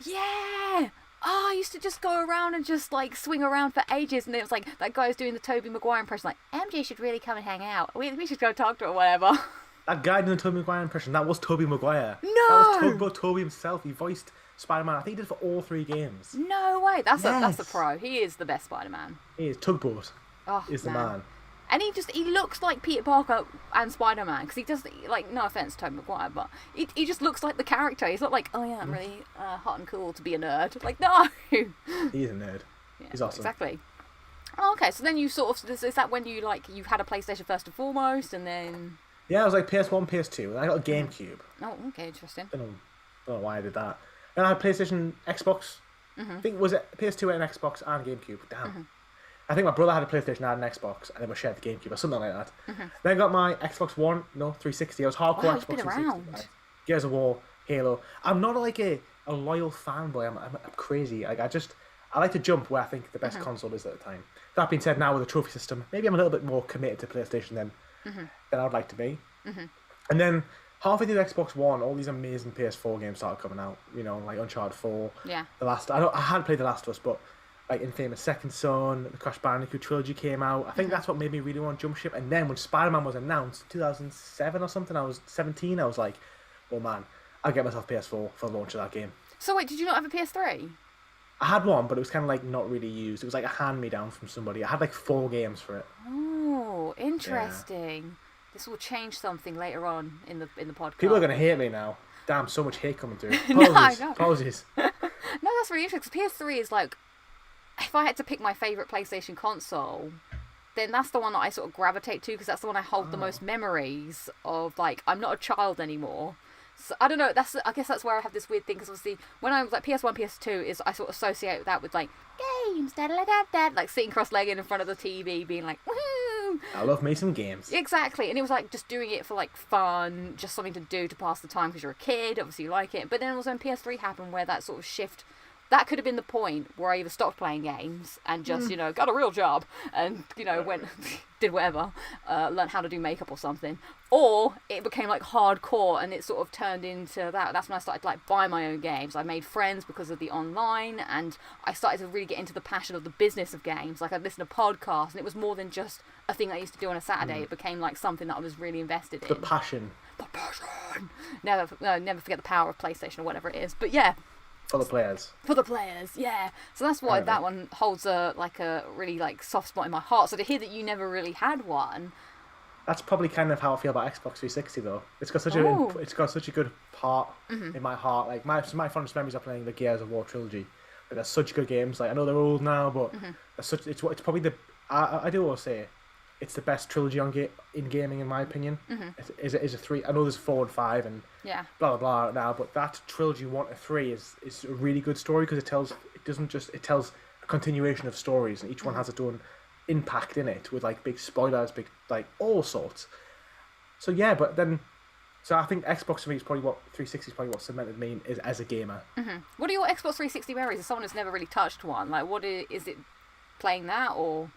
Yeah! Oh, I used to just go around and just like swing around for ages, and it was like that guy was doing the Tobey Maguire impression, like, MJ should really come and hang out. We should go talk to her or whatever. That guy doing the Tobey Maguire impression, that was Tobey Maguire. No! That was Tobey himself. He voiced Spider-Man. I think he did it for all 3 games. No way. That's a pro. He is the best Spider-Man. He is. Tugboat is the man. And he looks like Peter Parker and Spider-Man, because he does, like, no offense to Tobey Maguire, but he just looks like the character. He's not like, oh yeah, I'm really hot and cool to be a nerd. Like, no! He's a nerd. Yeah, he's awesome. Exactly. Oh, okay, so then you sort of, is that when you had a PlayStation first and foremost, and then... Yeah, I was like PS1, PS2, and I got a GameCube. Oh, okay, interesting. Don't know why I did that. Then I had PlayStation, Xbox. I think was it PS2 and Xbox and GameCube. Damn. I think my brother had a PlayStation, I had an Xbox, and then we shared the GameCube or something like that. Then I got my Xbox One, 360. I was hardcore Wow, Xbox you've been 360. around. Gears of War, Halo. I'm not like a loyal fanboy. I'm crazy. Like I like to jump where I think the best console is at the time. That being said, now with the trophy system, maybe I'm a little bit more committed to PlayStation than I'd like to be. And then halfway through the Xbox One, all these amazing PS4 games started coming out. You know, like Uncharted 4. Yeah. I hadn't played The Last of Us, but like Infamous Second Son, the Crash Bandicoot trilogy came out. I think that's what made me really want to jump ship. And then when Spider-Man was announced, 2007 or something, I was 17. I was like, oh man, I'll get myself PS4 for the launch of that game. So wait, did you not have a PS3? I had one, but it was kind of like not really used. It was like a hand-me-down from somebody. I had like 4 games for it. Oh, interesting. Yeah. This will change something later on in the podcast. People are going to hate me now. Damn, so much hate coming through. Apologies. No, that's really interesting. Because PS3 is like, if I had to pick my favourite PlayStation console, then that's the one that I sort of gravitate to, because that's the one I hold the most memories of. Like, I'm not a child anymore. So, I don't know, I guess that's where I have this weird thing, because obviously when I was like PS1, PS2 is, I sort of associate that with like games, like sitting cross-legged in front of the TV being like, woohoo! I love me some games. Exactly, and it was like just doing it for like fun, just something to do to pass the time because you're a kid, obviously you like it. But then it was when PS3 happened where that sort of shift, that could have been the point where I either stopped playing games and just, you know, got a real job and, you know, went, did whatever, learned how to do makeup or something. Or it became like hardcore and it sort of turned into that. That's when I started to like buy my own games. I made friends because of the online, and I started to really get into the passion of the business of games. Like I'd listen to podcasts, and it was more than just a thing I used to do on a Saturday. It became like something that I was really invested in. The passion. The passion. Never forget the power of PlayStation or whatever it is. But yeah. For the players. For the players, yeah. So that's why that one holds a really like soft spot in my heart. So to hear that you never really had one. That's probably kind of how I feel about Xbox 360 though. It's got such a good part in my heart. Like my fondest memories are playing the Gears of War trilogy. Like they're such good games. Like I know they're old now, but it's probably the I do always say it's the best trilogy in gaming, in my opinion. Is a 3. I know there's 4 and 5 and Yeah. blah blah blah now, but that trilogy 1 to 3 is a really good story because it tells a continuation of stories, and each one has its own impact in it with like big spoilers, big like all sorts. So yeah, but then. So I think Xbox for me is probably 360 is probably what cemented me as a gamer. What are your Xbox 360 memories? As someone who's never really touched one, like is it playing that or?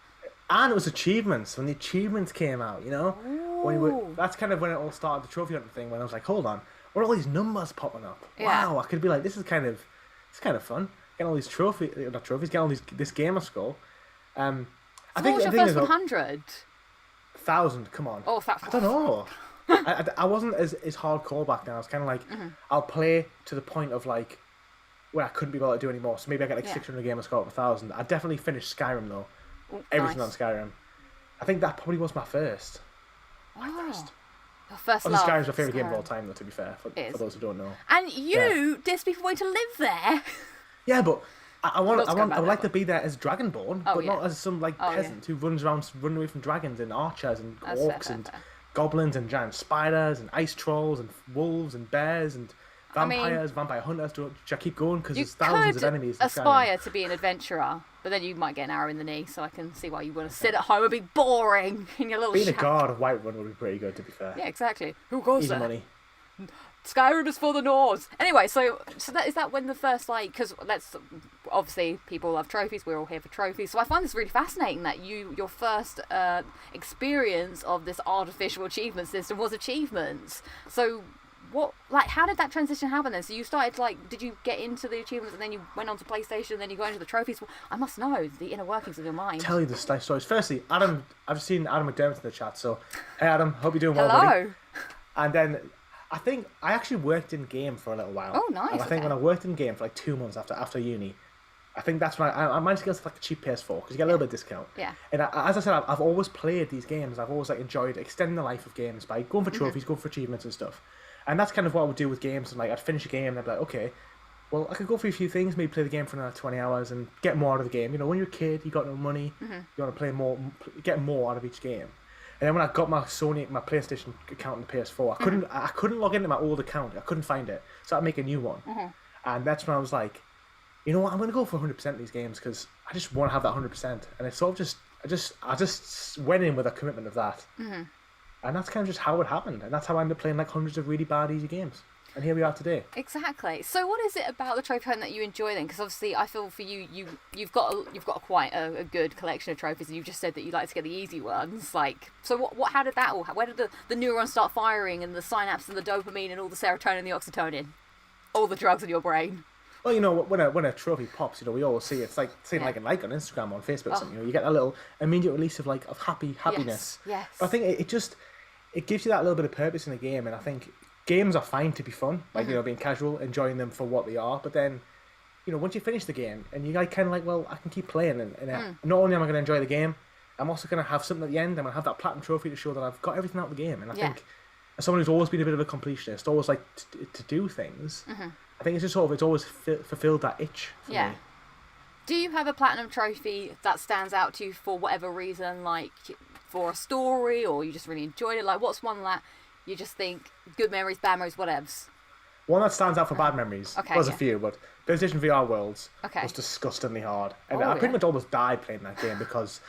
And it was achievements when the achievements came out. You know, that's kind of when it all started, the trophy hunting thing. When I was like, hold on, what are all these numbers popping up? Yeah. Wow, I could be like, it's kind of fun. Getting all these getting all this gamer score. I What think was the your thing first is 100? 1,000. Come on. Oh, I don't know. I wasn't as hardcore back then. I was kind of like, I'll play to the point of like where I couldn't be able to do anymore. So maybe I get like 600 gamer score of 1,000. I definitely finished Skyrim though. Ooh, Everything nice. on Skyrim. I think that probably was my first. Your first Obviously, love. Skyrim's my favourite game of all Skyrim. time, though, to be fair, for It is. those who don't know. And you did people want to live there. Yeah, but I would back like that to be there as Dragonborn, Oh, but yeah. not as some like Oh, peasant who runs around running away from dragons and archers and That's orcs fair, and fair. goblins and giant spiders and ice trolls and wolves and bears and vampires, vampire hunters. Should I keep going? Because You there's thousands could of enemies. In Skyrim. aspire to be an adventurer, but then you might get an arrow in the knee, so I can see why you want to sit at home and be boring in your little Being a shack. guard of Whiterun would be pretty good, to be fair. Yeah, exactly. Who goes Easy there? money. Skyrim is for the Nords. Anyway, so is that when the first because obviously people love trophies. We're all here for trophies. So I find this really fascinating that your first experience of this artificial achievement system was achievements. So how did that transition happen then? So you started did you get into the achievements and then you went on to PlayStation and then you go into the trophies? Well, I must know the inner workings of your mind. Tell you the stories. Firstly, Adam, I've seen Adam McDermott in the chat, so hey Adam, hope you're doing well, buddy. Hello. And then I think I actually worked in game for a little while. Oh, nice. And I think Okay. when I worked in game for like 2 months after uni, I think that's when I managed to get like a cheap PS4 because you get a little bit of discount. Yeah. And as I said, I've always played these games. I've always enjoyed extending the life of games by going for trophies, going for achievements and stuff. And that's kind of what I would do with games. And I'd finish a game and I'd be like, okay, well I could go for a few things, maybe play the game for another 20 hours and get more out of the game. You know, when you're a kid, you got no money, you want to play more, get more out of each game. And then when I got my PlayStation account and the PS4, I couldn't log into my old account. I couldn't find it, so I'd make a new one. And that's when I was like, you know what, I'm gonna go for 100% of these games because I just want to have that 100%. And it's sort of I just went in with a commitment of that. And that's kind of just how it happened. And that's how I ended up playing like hundreds of really bad easy games. And here we are today. Exactly. So, what is it about the trophy hunt that you enjoy then? Because obviously, I feel for you've got quite a good collection of trophies, and you've just said that you like to get the easy ones. So how did that all? Where did the neurons start firing, and the synapse, and the dopamine, and all the serotonin, and the oxytocin, all the drugs in your brain? Well, you know, when a trophy pops, you know, we all see it's like seeing like a like on Instagram, on Facebook, or something. You know, you get a little immediate release of happiness. Yes. But I think it gives you that little bit of purpose in the game, and I think games are fine to be fun, you know, being casual, enjoying them for what they are. But then, you know, once you finish the game, and you're kind of well, I can keep playing, and not only am I going to enjoy the game, I'm also going to have something at the end. I'm going to have that platinum trophy to show that I've got everything out of the game. And I think, as someone who's always been a bit of a completionist, always like to do things, I think it's just it's always fulfilled that itch for me. Do you have a platinum trophy that stands out to you for whatever reason, like for a story, or you just really enjoyed it? Like, what's one that you just think good memories, bad memories, whatevs? One that stands out for bad memories. Okay, There's a yeah. few, but PlayStation VR Worlds Okay. was disgustingly hard, and Oh, I pretty yeah. much almost died playing that game because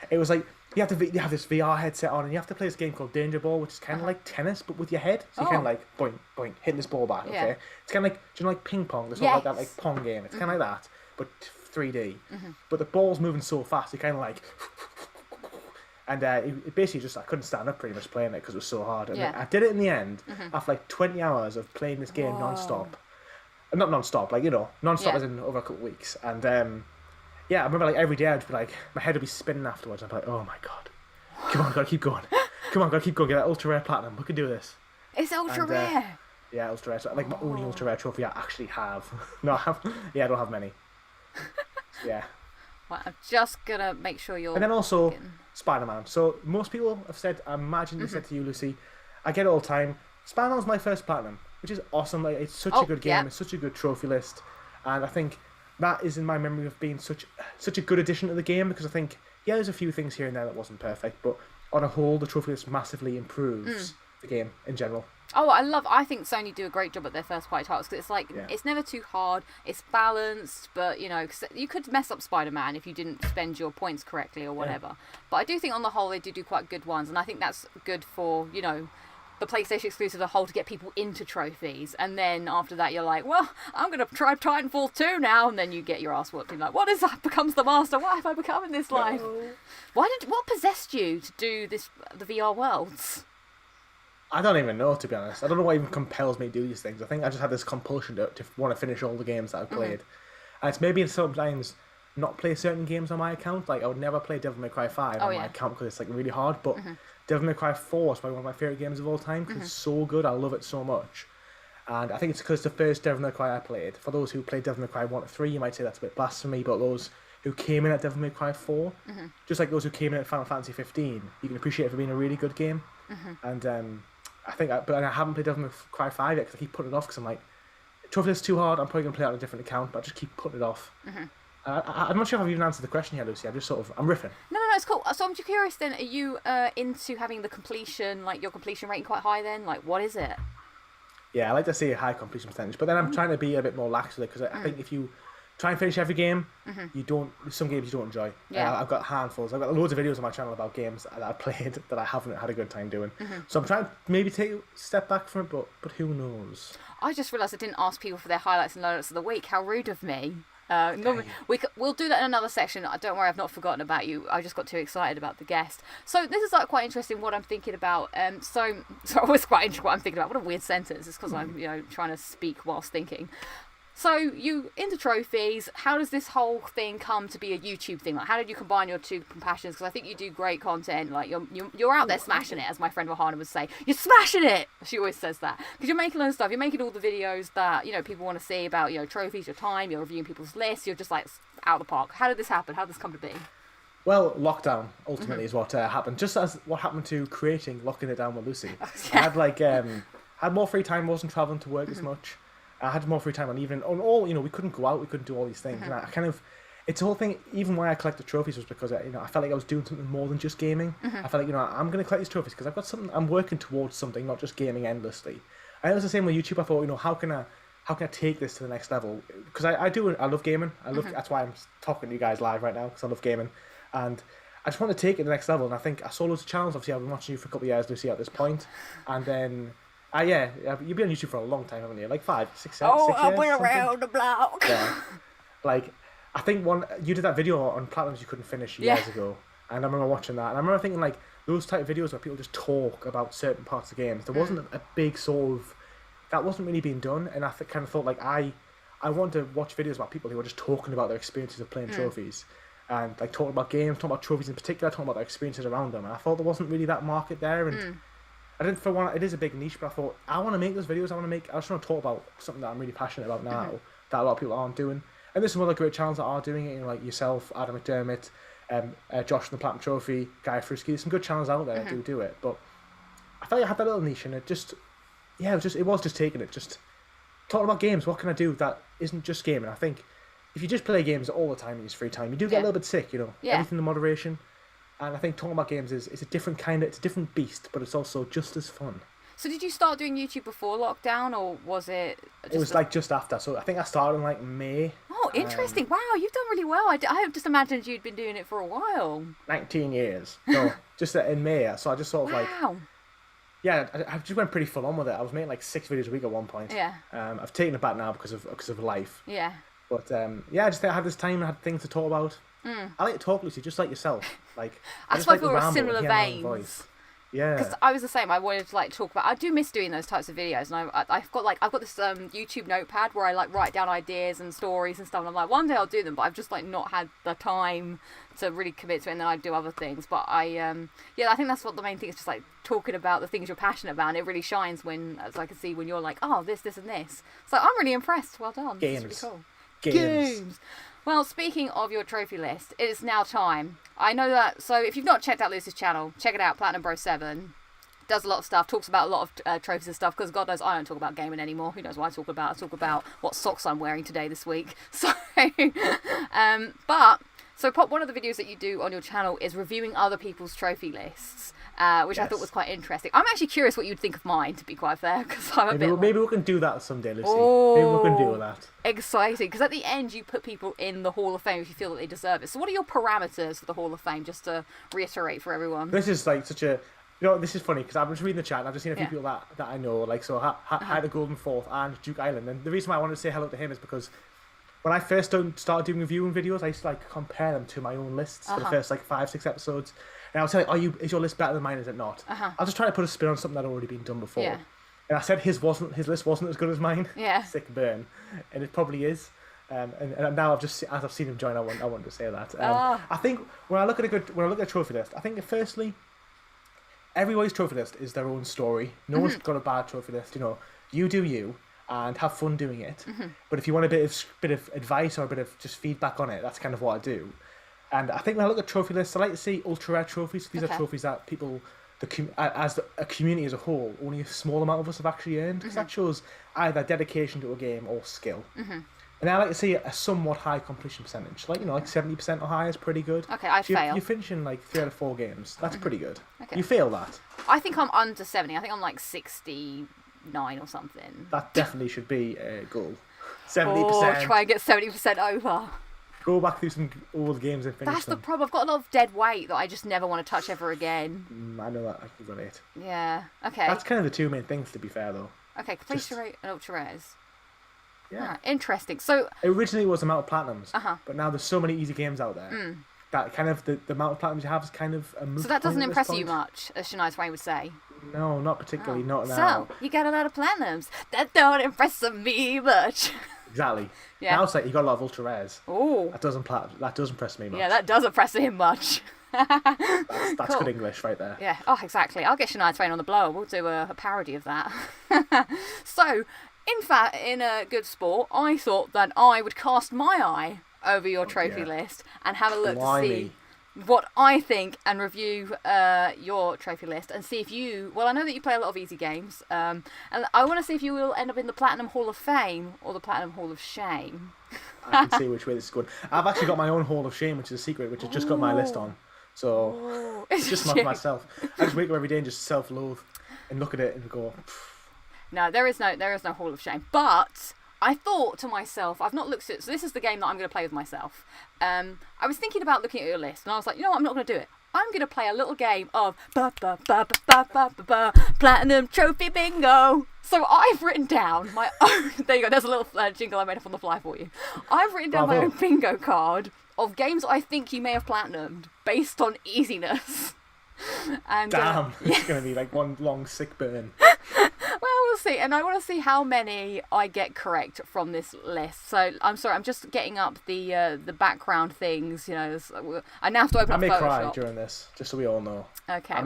it was like you have this VR headset on, and you have to play this game called Danger Ball, which is kind of like tennis but with your head. So you kind of like boink boink hitting this ball back. Okay, Yeah. it's kind of like, do you know, like ping pong? There's sort of like that Yes. like pong game. It's kind of like that, but 3D. But the ball's moving so fast, you kind of like. And it basically just, I couldn't stand up pretty much playing it because it was so hard. And Yeah. I did it in the end after like 20 hours of playing this game non-stop. Not non-stop, like, you know, non-stop Yeah. as in over a couple of weeks. And yeah, I remember like every day I'd be like, my head would be spinning afterwards. I'd be like, oh my God. Come on, gotta keep going. Come on, gotta keep going. Get that ultra rare platinum. We can do this. It's ultra And, rare. Yeah, ultra rare. So, like my only ultra rare trophy I actually have. No, I have. Yeah, I don't have many. Yeah. Well, I'm just gonna make sure you're. And then also getting- Spider-Man. So most people have said, I imagine they said to you, Lucy, I get it all the time. Spider-Man was my first platinum, which is awesome. Like, it's such a good game. yeah. It's such a good trophy list, and I think that is in my memory of being such a good addition to the game because I think there's a few things here and there that wasn't perfect, but on a whole, the trophy list massively improves the game in general. Oh, I think Sony do a great job at their first party titles, because it's like, it's never too hard, it's balanced, but, you know, 'cause you could mess up Spider-Man if you didn't spend your points correctly or whatever. But I do think on the whole they do quite good ones, and I think that's good for, you know, the PlayStation exclusive as a whole to get people into trophies, and then after that you're like, well, I'm going to try Titanfall 2 now, and then you get your ass whooped and like, what is that becomes the master? What have I become in this life? What possessed you to do the VR worlds? I don't even know, to be honest. I don't know what even compels me to do these things. I think I just had this compulsion to want to finish all the games that I've played. And it's maybe sometimes not play certain games on my account. Like, I would never play Devil May Cry 5 on my account because it's like really hard. But Devil May Cry 4 is probably one of my favourite games of all time because it's so good. I love it so much. And I think it's because it's the first Devil May Cry I played. For those who played Devil May Cry 1 to 3, you might say that's a bit blasphemy, but those who came in at Devil May Cry 4, just like those who came in at Final Fantasy 15, you can appreciate it for being a really good game. And but I haven't played Devil May Cry 5 yet because I keep putting it off because I'm like, trophy list's too hard, I'm probably going to play it on a different account, but I just keep putting it off. I'm not sure if I've even answered the question here, Lucy. I'm riffing. No, it's cool. So I'm just curious then, are you into having the completion, like your completion rating quite high then? Like, what is it? Yeah, I like to see a high completion percentage, but then I'm trying to be a bit more lax with it because I think if you try and finish every game, some games you don't enjoy. I've got handfuls. I've got loads of videos on my channel about games that I played that I haven't had a good time doing. So I'm trying to maybe take a step back from it, but who knows? I just realised I didn't ask people for their highlights and lowlights of the week. How rude of me. Normally, we'll do that in another section. Don't worry, I've not forgotten about you. I just got too excited about the guest. So this is like quite interesting what I'm thinking about. So I was quite interested what I'm thinking about. What a weird sentence. It's because I'm trying to speak whilst thinking. So you into trophies? How does this whole thing come to be a YouTube thing? Like, how did you combine your two passions? Because I think you do great content. Like you're out there smashing it, as my friend Wahana would say. You're smashing it. She always says that because you're making loads of stuff. You're making all the videos that people want to see about trophies, your time. You're reviewing people's lists. You're just like out of the park. How did this happen? How did this come to be? Well, lockdown ultimately is what happened. Just as what happened to creating Locking It Down with Lucy. I had had more free time. Wasn't traveling to work as much. I had more free time on evening. On all, we couldn't go out, we couldn't do all these things. And I it's the whole thing. Even why I collected trophies was because I felt like I was doing something more than just gaming. I felt like I'm going to collect these trophies because I've got something. I'm working towards something, not just gaming endlessly. And it was the same with YouTube. I thought, how can I take this to the next level? Because I love gaming. That's why I'm talking to you guys live right now because I love gaming, and I just want to take it to the next level. And I think I saw loads of channels. Obviously, I've been watching you for a couple of years, Lucy, at this point, and then. You've been on YouTube for a long time, haven't you? Like 5, 6, 7 6 years? I've been around the block. Yeah. Like, I think you did that video on Platinums you couldn't finish years ago. And I remember watching that. And I remember thinking, like, those type of videos where people just talk about certain parts of games, there wasn't a big that wasn't really being done. And I kind of thought, like, I want to watch videos about people who are just talking about their experiences of playing trophies. And, like, talking about games, talking about trophies in particular, talking about their experiences around them. And I thought there wasn't really that market there. And I didn't for one. It is a big niche, but I thought I want to make those videos. I just want to talk about something that I'm really passionate about now that a lot of people aren't doing. And there's some other great channels that are doing it, like yourself, Adam McDermott, Josh from the Platinum Trophy, Guy Fruski. There's some good channels out there that do it. But I felt like I had that little niche, and it was just taking it, just talking about games. What can I do that isn't just gaming? I think if you just play games all the time in your free time, you do get a little bit sick. Everything in moderation. And I think talking about games is a different it's a different beast, but it's also just as fun. So did you start doing YouTube before lockdown, or was it? It was just after. So I think I started in like May. Oh, interesting! Wow, you've done really well. I have just imagined you'd been doing it for a while. 19 years. No, just in May. So I just sort of I just went pretty full on with it. I was making like 6 videos a week at one point. Yeah. I've taken it back now because of life. Yeah. But I just think I had this time. I had things to talk about. I like to talk, Lucy, just like yourself. Like I suppose we were similar veins. Yeah. Because I was the same. I wanted to talk about. I do miss doing those types of videos, and I've got this YouTube notepad where I write down ideas and stories and stuff. And I'm like, one day I'll do them, but I've just not had the time to really commit to it. And then I do other things. But I think that's what the main thing is, just talking about the things you're passionate about. And it really shines when, as I can see, when you're like, oh, this, and this. So I'm really impressed. Well done. Games. That's really cool. Games. Well, speaking of your trophy list, it is now time. I know that, so if you've not checked out Lucy's channel, check it out, Platinumbro7. Does a lot of stuff, talks about a lot of trophies and stuff, because God knows I don't talk about gaming anymore. Who knows what I talk about? I talk about what socks I'm wearing today this week. So, one of the videos that you do on your channel is reviewing other people's trophy lists. which I thought Yes. was quite interesting. I'm actually curious what you'd think of mine, to be quite fair, because I'm a Maybe, bit maybe we can do that someday, Lucy. Oh. Maybe we can do that. exciting, because at the end you put people in the Hall of Fame if you feel that they deserve it. So what are your parameters for the Hall of Fame, just to reiterate for everyone? This is like such a... You know, this is funny because I was reading the chat and I've just seen a few Yeah. people that I know, like, so had a Golden Fourth and Duke Island. And the reason why I wanted to say hello to him is because when I first started doing reviewing videos, I used to like compare them to my own lists for the first like 5-6 episodes. And I was like, is your list better than mine? Is it not? I was just trying to put a spin on something that had already been done before. Yeah. And I said his list wasn't as good as mine. Yeah. Sick burn, and it probably is. And now as I've seen him join, I want to say that. I think when I look at a trophy list, I think firstly, everybody's trophy list is their own story. No one's got a bad trophy list. You know, you do you and have fun doing it. But if you want a bit of advice or a bit of just feedback on it, that's kind of what I do. And I think when I look at trophy lists, I like to see ultra rare trophies. These are trophies that people, a community as a whole, only a small amount of us have actually earned. Because that shows either dedication to a game or skill. And I like to see a somewhat high completion percentage. Like, you know, like 70% or higher is pretty good. Okay, I'd fail. You're finishing like 3 out of 4 games. That's pretty good. Okay. You fail that. I think I'm under 70. I think I'm like 69 or something. That definitely should be a goal. Oh, 70%. try and get 70% over. Go back through some old games and finish That's the them. problem. I've got a lot of dead weight that I just never want to touch ever again. I know that. I can relate. Yeah. Okay. That's kind of the two main things, to be fair, though. Okay, completion rate and ultra rares. Yeah. Ah, interesting. So, It originally was the amount of platinums, Uh-huh. but now there's so many easy games out there that kind of the amount of platinums you have is kind of a moot so that doesn't point at this impress you point. much, as Shania Twain would say. No, not particularly. Not now. So, you got a lot of platinums. That don't impress me much. Exactly. Yeah. Now it's like you got a lot of ultra rares. Oh. That doesn't impress me much. Yeah, that does impress him much. That's Cool. good English right there. Yeah. Oh, exactly. I'll get Shania Twain on the blower. We'll do a parody of that. So, in fact, in a good sport, I thought that I would cast my eye over your trophy yeah. list and have a look to Blimey. see what I think and review your trophy list and see if you... Well, I know that you play a lot of easy games, and I want to see if you will end up in the Platinum Hall of Fame or the Platinum Hall of Shame. I can see which way this is going. I've actually got my own Hall of Shame, which is a secret, which I've just got my list on. So, Oh, it's just not for myself. I just wake up every day and just self-loathe and look at it and go, No, there is no Hall of Shame. But I thought to myself, I've not looked at it, so this is the game that I'm going to play with myself. I was thinking about looking at your list, and I was like, you know what, I'm not going to do it. I'm going to play a little game of Platinum Trophy Bingo. So I've written down my own... There you go, there's a little jingle I made up on the fly for you. I've written down my Bravo. own bingo card of games I think you may have platinumed based on easiness. And, damn, it's going to be like one long sick burn. well, we'll see. And I want to see how many I get correct from this list. So I'm sorry, I'm just getting up the background things. You know, I now have to open I up may Photoshop. cry during this, just so we all know. Okay. I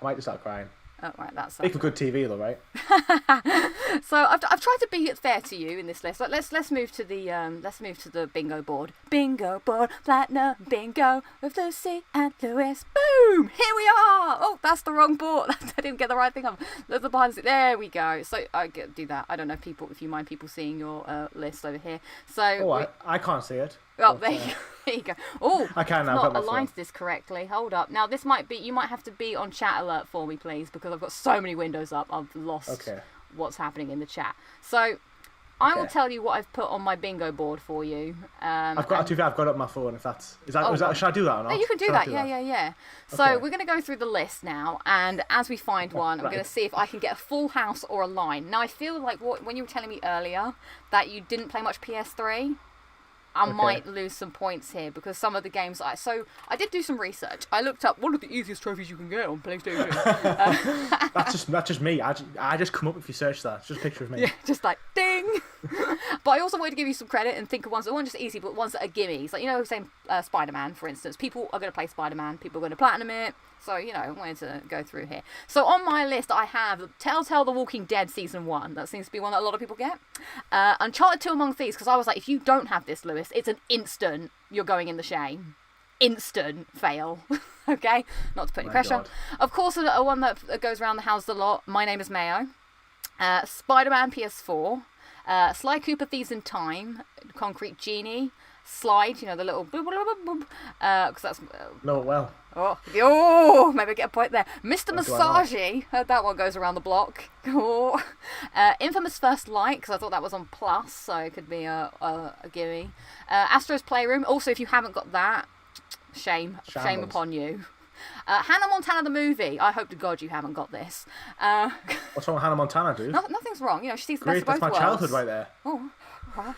might just start crying. Oh, right, that's Make for good TV though, right? So I've tried to be fair to you in this list. Like, let's move to the bingo board. Bingo board, platinum bingo with Lucy and Lewis. Boom! Here we are. Oh, that's the wrong board. I didn't get the right thing up. There's the behind the scene. There we go. So I do that. I don't know if you mind people seeing your list over here. So Oh, I can't see it. oh, but, there you go. Oh, I can now. not I've got my aligned phone. this correctly. Hold up. Now this you might have to be on chat alert for me, please, because I've got so many windows up. I've lost Okay. what's happening in the chat. So I will Okay. tell you what I've put on my bingo board for you. I've got it up my phone. If that's is that should I do that or not? No, you can do Should I that. Yeah. So Okay. we're going to go through the list now, and as we find one, I'm right. going to see if I can get a full house or a line. Now I feel like when you were telling me earlier that you didn't play much PS3. I might lose some points here because some of the games I did do some research. I looked up what are the easiest trophies you can get on PlayStation. That's just me. I just come up if you search that. It's just a picture of me. Yeah, just like ding. But I also wanted to give you some credit and think of ones that weren't just easy, but ones that are gimmies. Like, you know, saying Spider-Man, for instance. People are going to play Spider-Man. People are going to platinum it. So, you know, I wanted to go through here. So on my list, I have Telltale The Walking Dead Season 1. That seems to be one that a lot of people get. Uncharted 2 Among Thieves, because I was like, if you don't have this, Lewis, it's an instant you're going in the shame. Instant fail. Okay? Not to put any My pressure. God. Of course, a one that goes around the house a lot, My Name is Mayo. Spider-Man PS4. Sly Cooper Thieves in Time. Concrete Genie. slide, you know, the little boop, boop, boop, boop, because that's No, well. oh, maybe I get a point there. Mr. What do I know? Massagey, heard that one goes around the block. Oh. Infamous First Light, because I thought that was on Plus, so it could be a gimme. Astro's Playroom, also if you haven't got that, shame Shambles. upon you. Hannah Montana the movie, I hope to God you haven't got this. What's wrong with Hannah Montana, dude? Nothing's wrong, you know, she sees the Great, best of that's both my worlds. childhood right there. Oh, wow.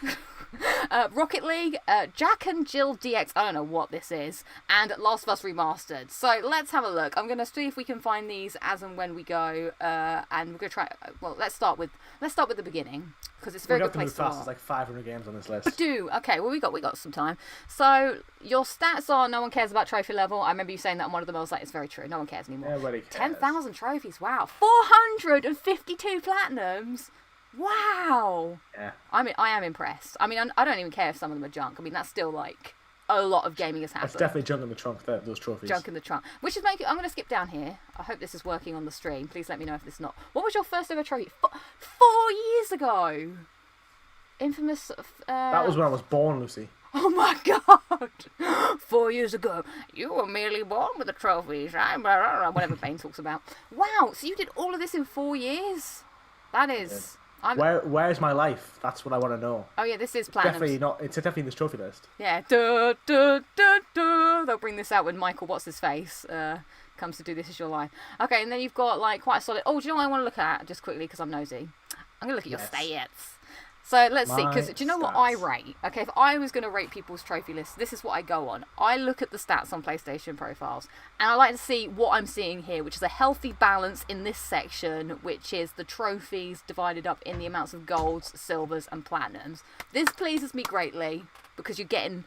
Rocket League, Jack and Jill DX, I don't know what this is, and Last of Us Remastered. So let's have a look. I'm going to see if we can find these as and when we go, and we're going to try. Well, let's start with the beginning because it's a very We're good going to place move to fast. start. There's like 500 games on this list. Okay, well we got some time. So your stats are no one cares about trophy level. I remember you saying that on one of them. I was like, it's very true. No one cares anymore. Nobody cares. 10,000 trophies. Wow, 452 platinums. Wow. Yeah. I am impressed. I mean, I don't even care if some of them are junk. I mean, that's still like a lot of gaming has happened. It's definitely junk in the trunk, those trophies. Junk in the trunk. Which is making. I'm going to skip down here. I hope this is working on the stream. Please let me know if this is not. What was your first ever trophy? 4 years ago. Infamous. That was when I was born, Lucy. Oh my God! 4 years ago, you were merely born with the trophies. Whatever Bane talks about. Wow. So you did all of this in 4 years. That is. Where's my life? That's what I want to know. Oh yeah, this is platinum. Definitely not. It's definitely in this trophy list. Yeah. They'll bring this out when Michael What's his face comes to do This Is Your Life. Okay, and then you've got like quite a solid. Oh, do you know what I want to look at just quickly because I'm nosy? I'm gonna look at your stats. So let's see, because do you know what I rate? Okay, if I was going to rate people's trophy lists, this is what I go on. I look at the stats on PlayStation profiles, and I like to see what I'm seeing here, which is a healthy balance in this section, which is the trophies divided up in the amounts of golds, silvers, and platinums. This pleases me greatly, because you're getting,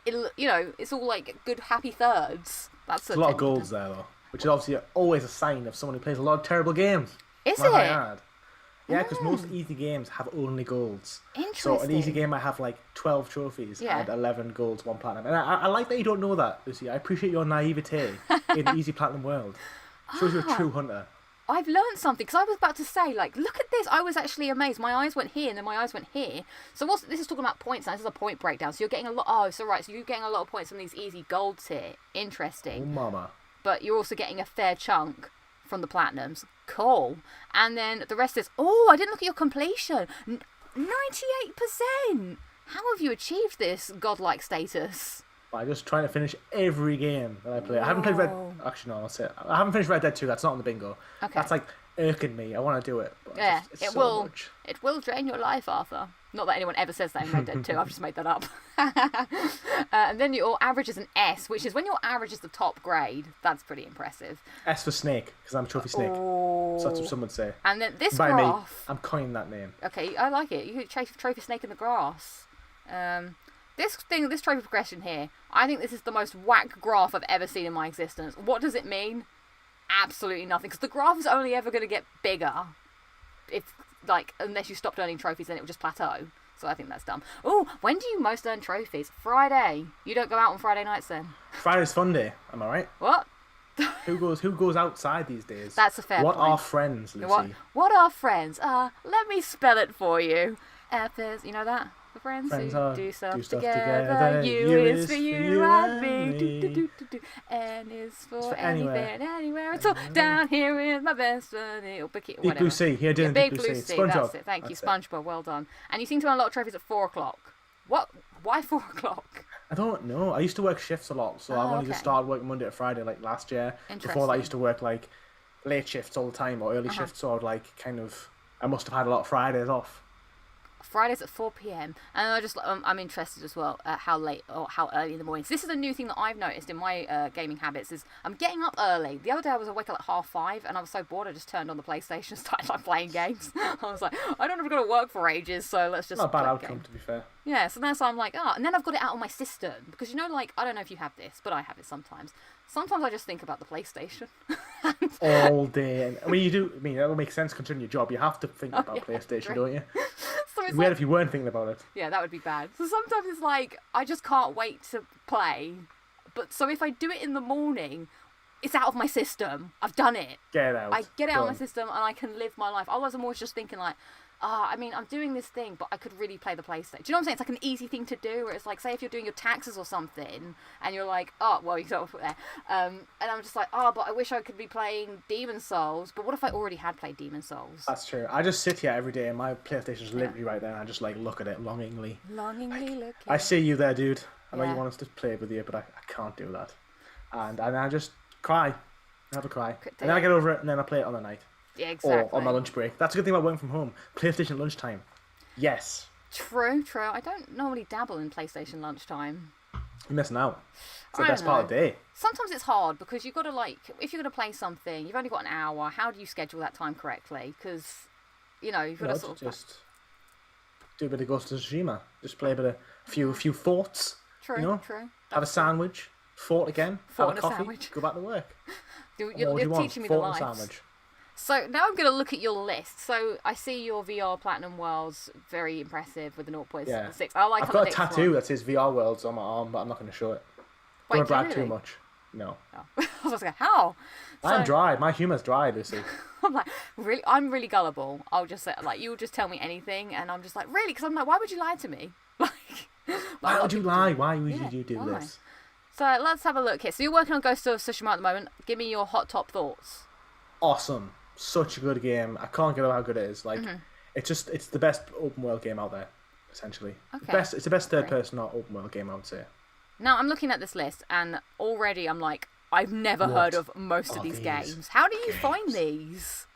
you know, it's all like good, happy thirds. That's a lot of golds there, though, which is obviously always a sign of someone who plays a lot of terrible games. Is it? Yeah, because most easy games have only golds. Interesting. So an easy game might have like 12 trophies and 11 golds, 1 platinum. And I like that you don't know that, Lucy. I appreciate your naivete in the easy platinum world. Shows you're a true hunter. I've learned something, because I was about to say, like, look at this. I was actually amazed. My eyes went here, and then my eyes went here. So this is talking about points now. This is a point breakdown. So you're getting a lot. Oh, so right. So you're getting a lot of points from these easy golds here. Interesting. Oh, mama. But you're also getting a fair chunk from the platinums. Cool. And then the rest is, oh, I didn't look at your completion. 98%. How have you achieved this godlike status? I'm just trying to finish every game that I play. I haven't played Actually, no, that's it. I haven't finished Red Dead 2. That's not on the bingo. Okay. That's like irking me. I want to do it. But Yeah, it's it so will. much. It will drain your life, Arthur. Not that anyone ever says that in Red Dead 2. I've just made that up. And then your average is an S, which is when your average is the top grade. That's pretty impressive. S for snake, because I'm a trophy snake. Oh. So that's what some would say. And then this By graph. me, I'm coining that name. Okay, I like it. You could trophy snake in the grass. This trophy progression here, I think this is the most whack graph I've ever seen in my existence. What does it mean? Absolutely nothing, because the graph is only ever going to get bigger unless you stopped earning trophies, then it will just plateau. So I think that's dumb. Oh, when do you most earn trophies? Friday. You don't go out on Friday nights then? Friday's fun day. Am I right? What? Who goes outside these days? That's a fair point. What are friends, Lucy? What are friends? Let me spell it for you. F is, you know that? The friends who do stuff together. U is for you and me. N is for anything and anywhere. It's all down here with my best friend. Big Blue Sea. Here doing Big Big Blue Blue Sea. SpongeBob. That's it. Thank you, SpongeBob. Well done. And you seem to earn a lot of trophies at 4 o'clock. What? Why 4 o'clock? I don't know. I used to work shifts a lot, so I've only just started working Monday to Friday, like last year. Before that, I used to work like late shifts all the time or early shifts, so I would I must have had a lot of Fridays off. Fridays at 4 p.m. And I'm interested as well at how late or how early in the morning. So this is a new thing that I've noticed in my gaming habits is I'm getting up early. The other day I was awake at like 5:30 and I was so bored I just turned on the PlayStation and started playing games. I was like, I don't have to go to work for ages, so let's just Not a bad play outcome, games. to be fair. Yeah, so that's why I'm like, and then I've got it out on my system because I don't know if you have this, but I have it sometimes. Sometimes I just think about the PlayStation. All day. And, you do. I mean, that will make sense considering your job. You have to think about PlayStation, don't you? So it's Weird if you weren't thinking about it. Yeah, that would be bad. So sometimes it's like, I just can't wait to play. But so if I do it in the morning, it's out of my system. I've done it. Get it out. I get it out of my system and I can live my life. Otherwise, I'm always just thinking like, I mean, I'm doing this thing, but I could really play the PlayStation. Do you know what I'm saying? It's like an easy thing to do, where it's like, say if you're doing your taxes or something, and you're like, oh, well, you don't put there. And I'm just like, oh, but I wish I could be playing Demon Souls. But what if I already had played Demon Souls? That's true. I just sit here every day and my PlayStation's literally right there and I just like look at it longingly. Longingly looking. I see you there, dude. I know Yeah. you want us to play with you, but I can't do that. And I just cry. I have a cry. And then I get over it and then I play it on the night. Yeah, exactly. Or on my lunch break. That's a good thing about working from home. PlayStation at lunchtime. Yes. True. I don't normally dabble in PlayStation lunchtime. You're missing out. It's the I best don't part of the day. Sometimes it's hard because you've got to, like, if you're going to play something, you've only got an hour. How do you schedule that time correctly? Because, you know, you've got to sort of... Just do a bit of Ghost of Tsushima. Just play a few forts. True, you know? true. Have a sandwich. Fort again. Fort have and a a coffee. sandwich. Go back to work. You're What do you want? teaching me the Fort lives. and sandwich. So now I'm going to look at your list. So I see your VR Platinum Worlds, very impressive with the 0.6. Yeah. I like I've on got the a next tattoo one. that says VR Worlds on my arm, but I'm not going to show it. Wait, Don't brag really? too much. No. Oh. I was like, how? I'm So- dry. My humour's dry, Lucy. I'm like, really? I'm really gullible. I'll just say, like, you'll just tell me anything, and I'm just like, really? Because I'm like, why would you lie to me? Like, Why would you lie? Why would Yeah, you do why? this? So let's have a look here. So you're working on Ghost of Tsushima at the moment. Give me your hot top thoughts. Awesome. Such a good game. I can't get over how good it is. Like, it's the best open world game out there, essentially. Okay. It's the best third person or open world game, I would say. Now I'm looking at this list, and already I'm like, I've never What heard of most of are these these games. How do you find these?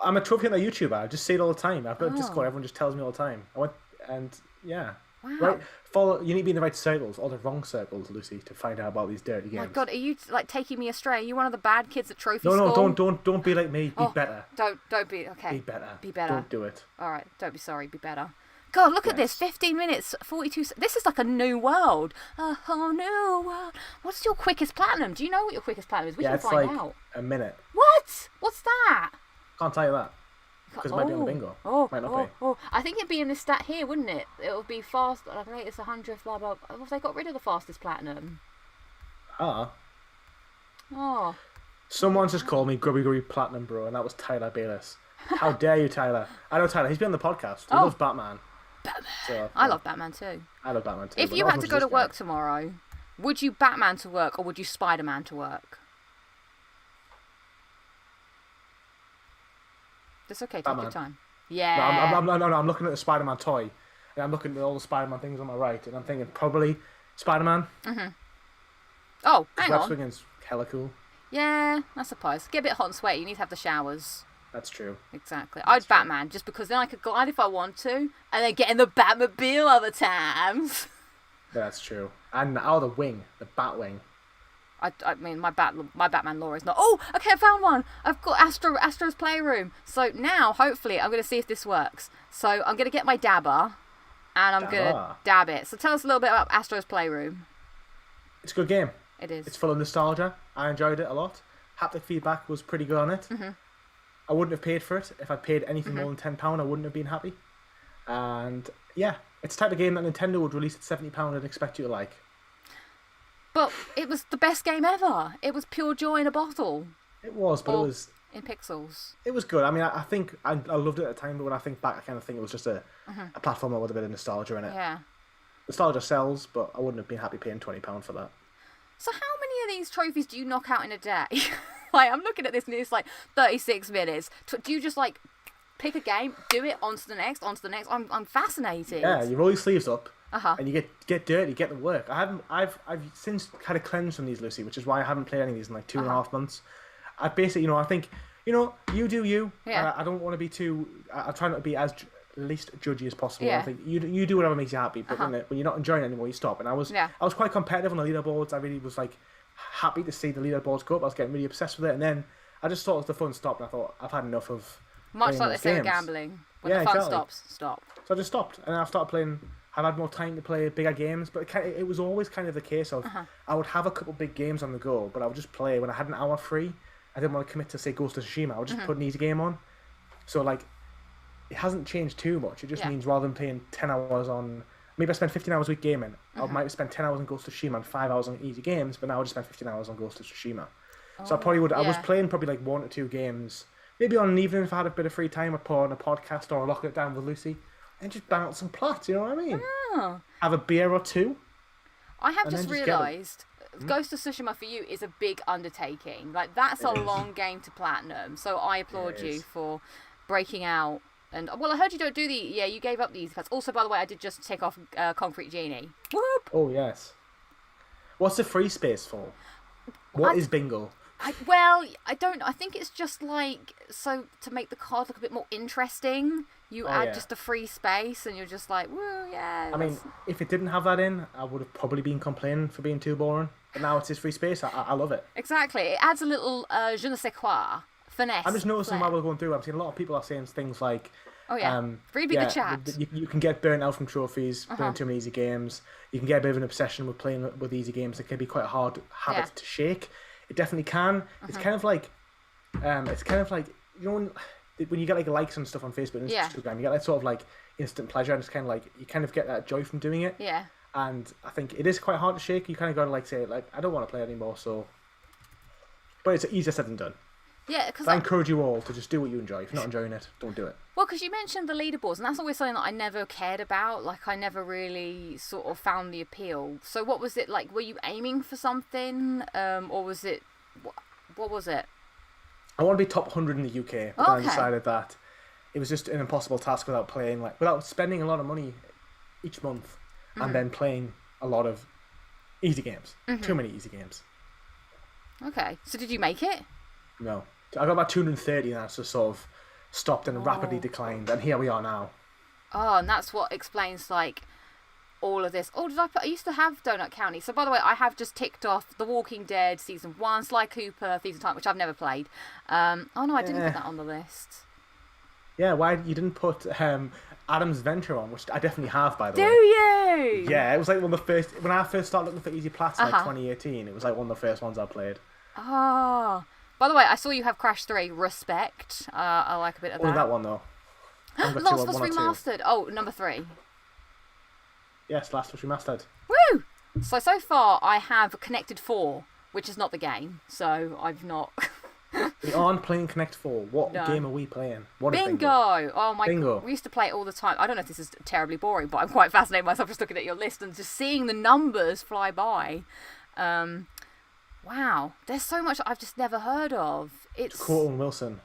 I'm a trophy hunter YouTuber. I just see it all the time. I've got a Oh. Discord. Everyone just tells me all the time. Yeah. Wow. Right. Follow. You need to be in the right circles or the wrong circles, Lucy, to find out about these dirty Oh my games. God, are you like taking me astray? Are you one of the bad kids at trophy No, school? don't be like me. Be Oh. better. Don't be okay. Be better. Be better. Don't do it. All right, don't be sorry. Be better. God, look at this. Yes. 15 minutes, 42. This is like a new world. A whole new world. What's your quickest platinum? Do you know what your quickest platinum is? We Yeah, can it's find like out. a minute. What? What's that? Can't tell you that because it might be on the bingo. Might not be. Oh. I think it'd be in this stat here, wouldn't it? It would be fast, like latest 100th, blah, blah. What if they got rid of the fastest platinum? Ah. Oh. Someone just called me Grubby Grubby Platinum Bro, and that was Tyler Bayless. How dare you, Tyler? I know Tyler. He's been on the podcast. He Oh. loves Batman. So, I love Batman too. I love Batman too. If but you not had as to much go as to this guy. work tomorrow, would you Batman to work or would you Spider-Man to work? It's okay, take your Batman. time. No, Yeah. I'm looking at the Spider-Man toy, and I'm looking at all the Spider-Man things on my right, and I'm thinking probably Spider-Man. Oh, hang Web on. swinging's hella cool. Yeah, I suppose. Get a bit hot and sweaty. You need to have the showers. That's true. Exactly. I'd Batman just because then I could glide if I want to, and then get in the Batmobile other times. That's true. And the wing, the Batwing. I mean, my Batman lore is not. Oh, okay, I found one. I've got Astro's Playroom. So now, hopefully, I'm going to see if this works. So I'm going to get my dabber, and I'm going to Dabber. dab it. So tell us a little bit about Astro's Playroom. It's a good game. It is. It's full of nostalgia. I enjoyed it a lot. Haptic feedback was pretty good on it. I wouldn't have paid for it. If I paid anything more than £10, I wouldn't have been happy. And yeah, it's the type of game that Nintendo would release at £70 and expect you to like. But it was the best game ever. It was pure joy in a bottle. It was, but Or- it was In pixels. good. I mean, I think I loved it at the time, but when I think back, I kind of think it was just a platformer with a bit of nostalgia in it. Yeah. Nostalgia sells, but I wouldn't have been happy paying £20 for that. So how many of these trophies do you knock out in a day? Like, I'm looking at this and it's like 36 minutes. Do you just like pick a game, do it, on to the next, on to the next? I'm fascinated. Yeah, you roll your sleeves up, Uh-huh. and you get dirty, get the work. I've since had a cleanse from these, Lucy, which is why I haven't played any of these in like 2.5 months. I basically, I think, you do you. Yeah. I don't want to be too. I try not to be as least judgy as possible. Yeah. I think you do whatever makes you happy, but when you're not enjoying it anymore, you stop. And I was quite competitive on the leaderboards. I really was like happy to see the leaderboards go up. I was getting really obsessed with it, and then I just thought as the fun stopped, and I thought I've had enough of. Much playing like they those say with games. gambling. When Yeah, the fun exactly. stops, stop. So I just stopped, and I've started playing. I've had more time to play bigger games, but it was always kind of the case of I would have a couple big games on the go, but I would just play when I had an hour free. I didn't want to commit to say Ghost of Tsushima. I would just put an easy game on. So like, it hasn't changed too much. It just means rather than playing 10 hours on, maybe I spend 15 hours a week gaming. I might have spent 10 hours on Ghost of Tsushima and 5 hours on easy games, but now I just spend 15 hours on Ghost of Tsushima. So I probably would. I was yeah. playing probably like 1 to 2 games maybe on an evening if I had a bit of free time, I'd put on a podcast or Locking It Down with Lucy and just bang out some plots, you know what I mean? Oh. Have a beer or two. I have And just then just get 'em. realised Ghost of Tsushima for you is a big undertaking. Like, that's a long game to platinum. So I applaud It you is. for breaking out. And, well, I heard you don't do the... Yeah, you gave up the easy parts. Also, by the way, I did just tick off Concrete Genie. Whoop! Oh, yes. What's the free space for? What is bingo? I don't... I think it's just like... So, to make the card look a bit more interesting, you add yeah. just a free space and you're just like, woo, yeah. I mean, if it didn't have that in, I would have probably been complaining for being too boring. But now it's his free space. I love it. Exactly. It adds a little je ne sais quoi. Finesse. I'm just noticing flair. while we're going through, I'm seeing a lot of people are saying things like... Oh, yeah. Read me the chat. You can get burnt out from trophies, playing too many easy games. You can get a bit of an obsession with playing with easy games. It can be quite a hard habit to shake. It definitely can. It's kind of like... you know when you get like likes and stuff on Facebook and Instagram, you get that sort of like instant pleasure, and it's kind of like you kind of get that joy from doing it. Yeah. And I think it is quite hard to shake. You kind of got to like say like I don't want to play anymore. So, but it's easier said than done. Yeah, because I encourage you all to just do what you enjoy. If you're not enjoying it, don't do it. Well, because you mentioned the leaderboards, and that's always something that I never cared about. Like, I never really sort of found the appeal. So what was it like? Were you aiming for something? Or was it... What was it? I want to be top 100 in the UK, but I decided that it was just an impossible task without spending a lot of money each month and then playing a lot of easy games. Too many easy games. Okay. So did you make it? No. I got about 230 and that's just sort of stopped and rapidly declined, and here we are now. Oh, and that's what explains, like, all of this. Oh, I used to have Donut County. So, by the way, I have just ticked off The Walking Dead Season 1, Sly Cooper, Thieves in Time, which I've never played. Oh, no, I didn't put that on the list. Yeah, why you didn't put Adam's Venture on, which I definitely have, by the way. Do you? Yeah, it was like one of the first... When I first started looking for easy plats in like 2018, it was like one of the first ones I played. Oh. By the way, I saw you have Crash 3. Respect. I like a bit of Only that. that one, though. Last of Us Remastered. Oh, number 3. Yes, Last of Us Remastered. Woo! So far, I have Connected 4, which is not the game. So, I've not... We aren't playing Connect 4. What game are we playing? What is Bingo! Oh my god. We used to play it all the time. I don't know if this is terribly boring, but I'm quite fascinated myself just looking at your list and just seeing the numbers fly by. Wow. There's so much I've just never heard of. It's Colton Wilson.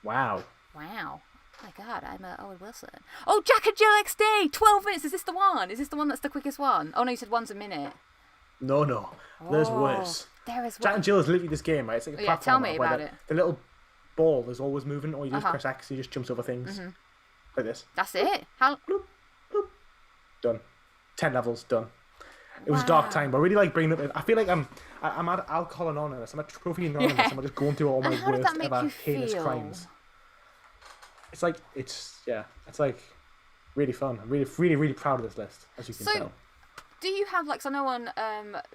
Wow. Wow. Oh my god, I'm Owen Wilson. Oh, Jack and Jill XD! 12 minutes! Is this the one? Is this the one that's the quickest one? Oh no, you said one's a minute. No. There's worse. There is Jack and Jill is literally this game, right? It's like a platform. Tell me about it. The little ball is always moving, or you just press X, he just jumps over things. Like this. That's it? How? Bloop, bloop. Done. 10 levels, done. It was a dark time, but I really like bringing up... I feel like I'm at Alcohol Anonymous. I'm at Trophy Anonymous. I'm just going through all my How did worst that make ever you heinous feel? crimes. It's like... It's like really fun. I'm really proud of this list, as you can tell. Do you have, like, so I know on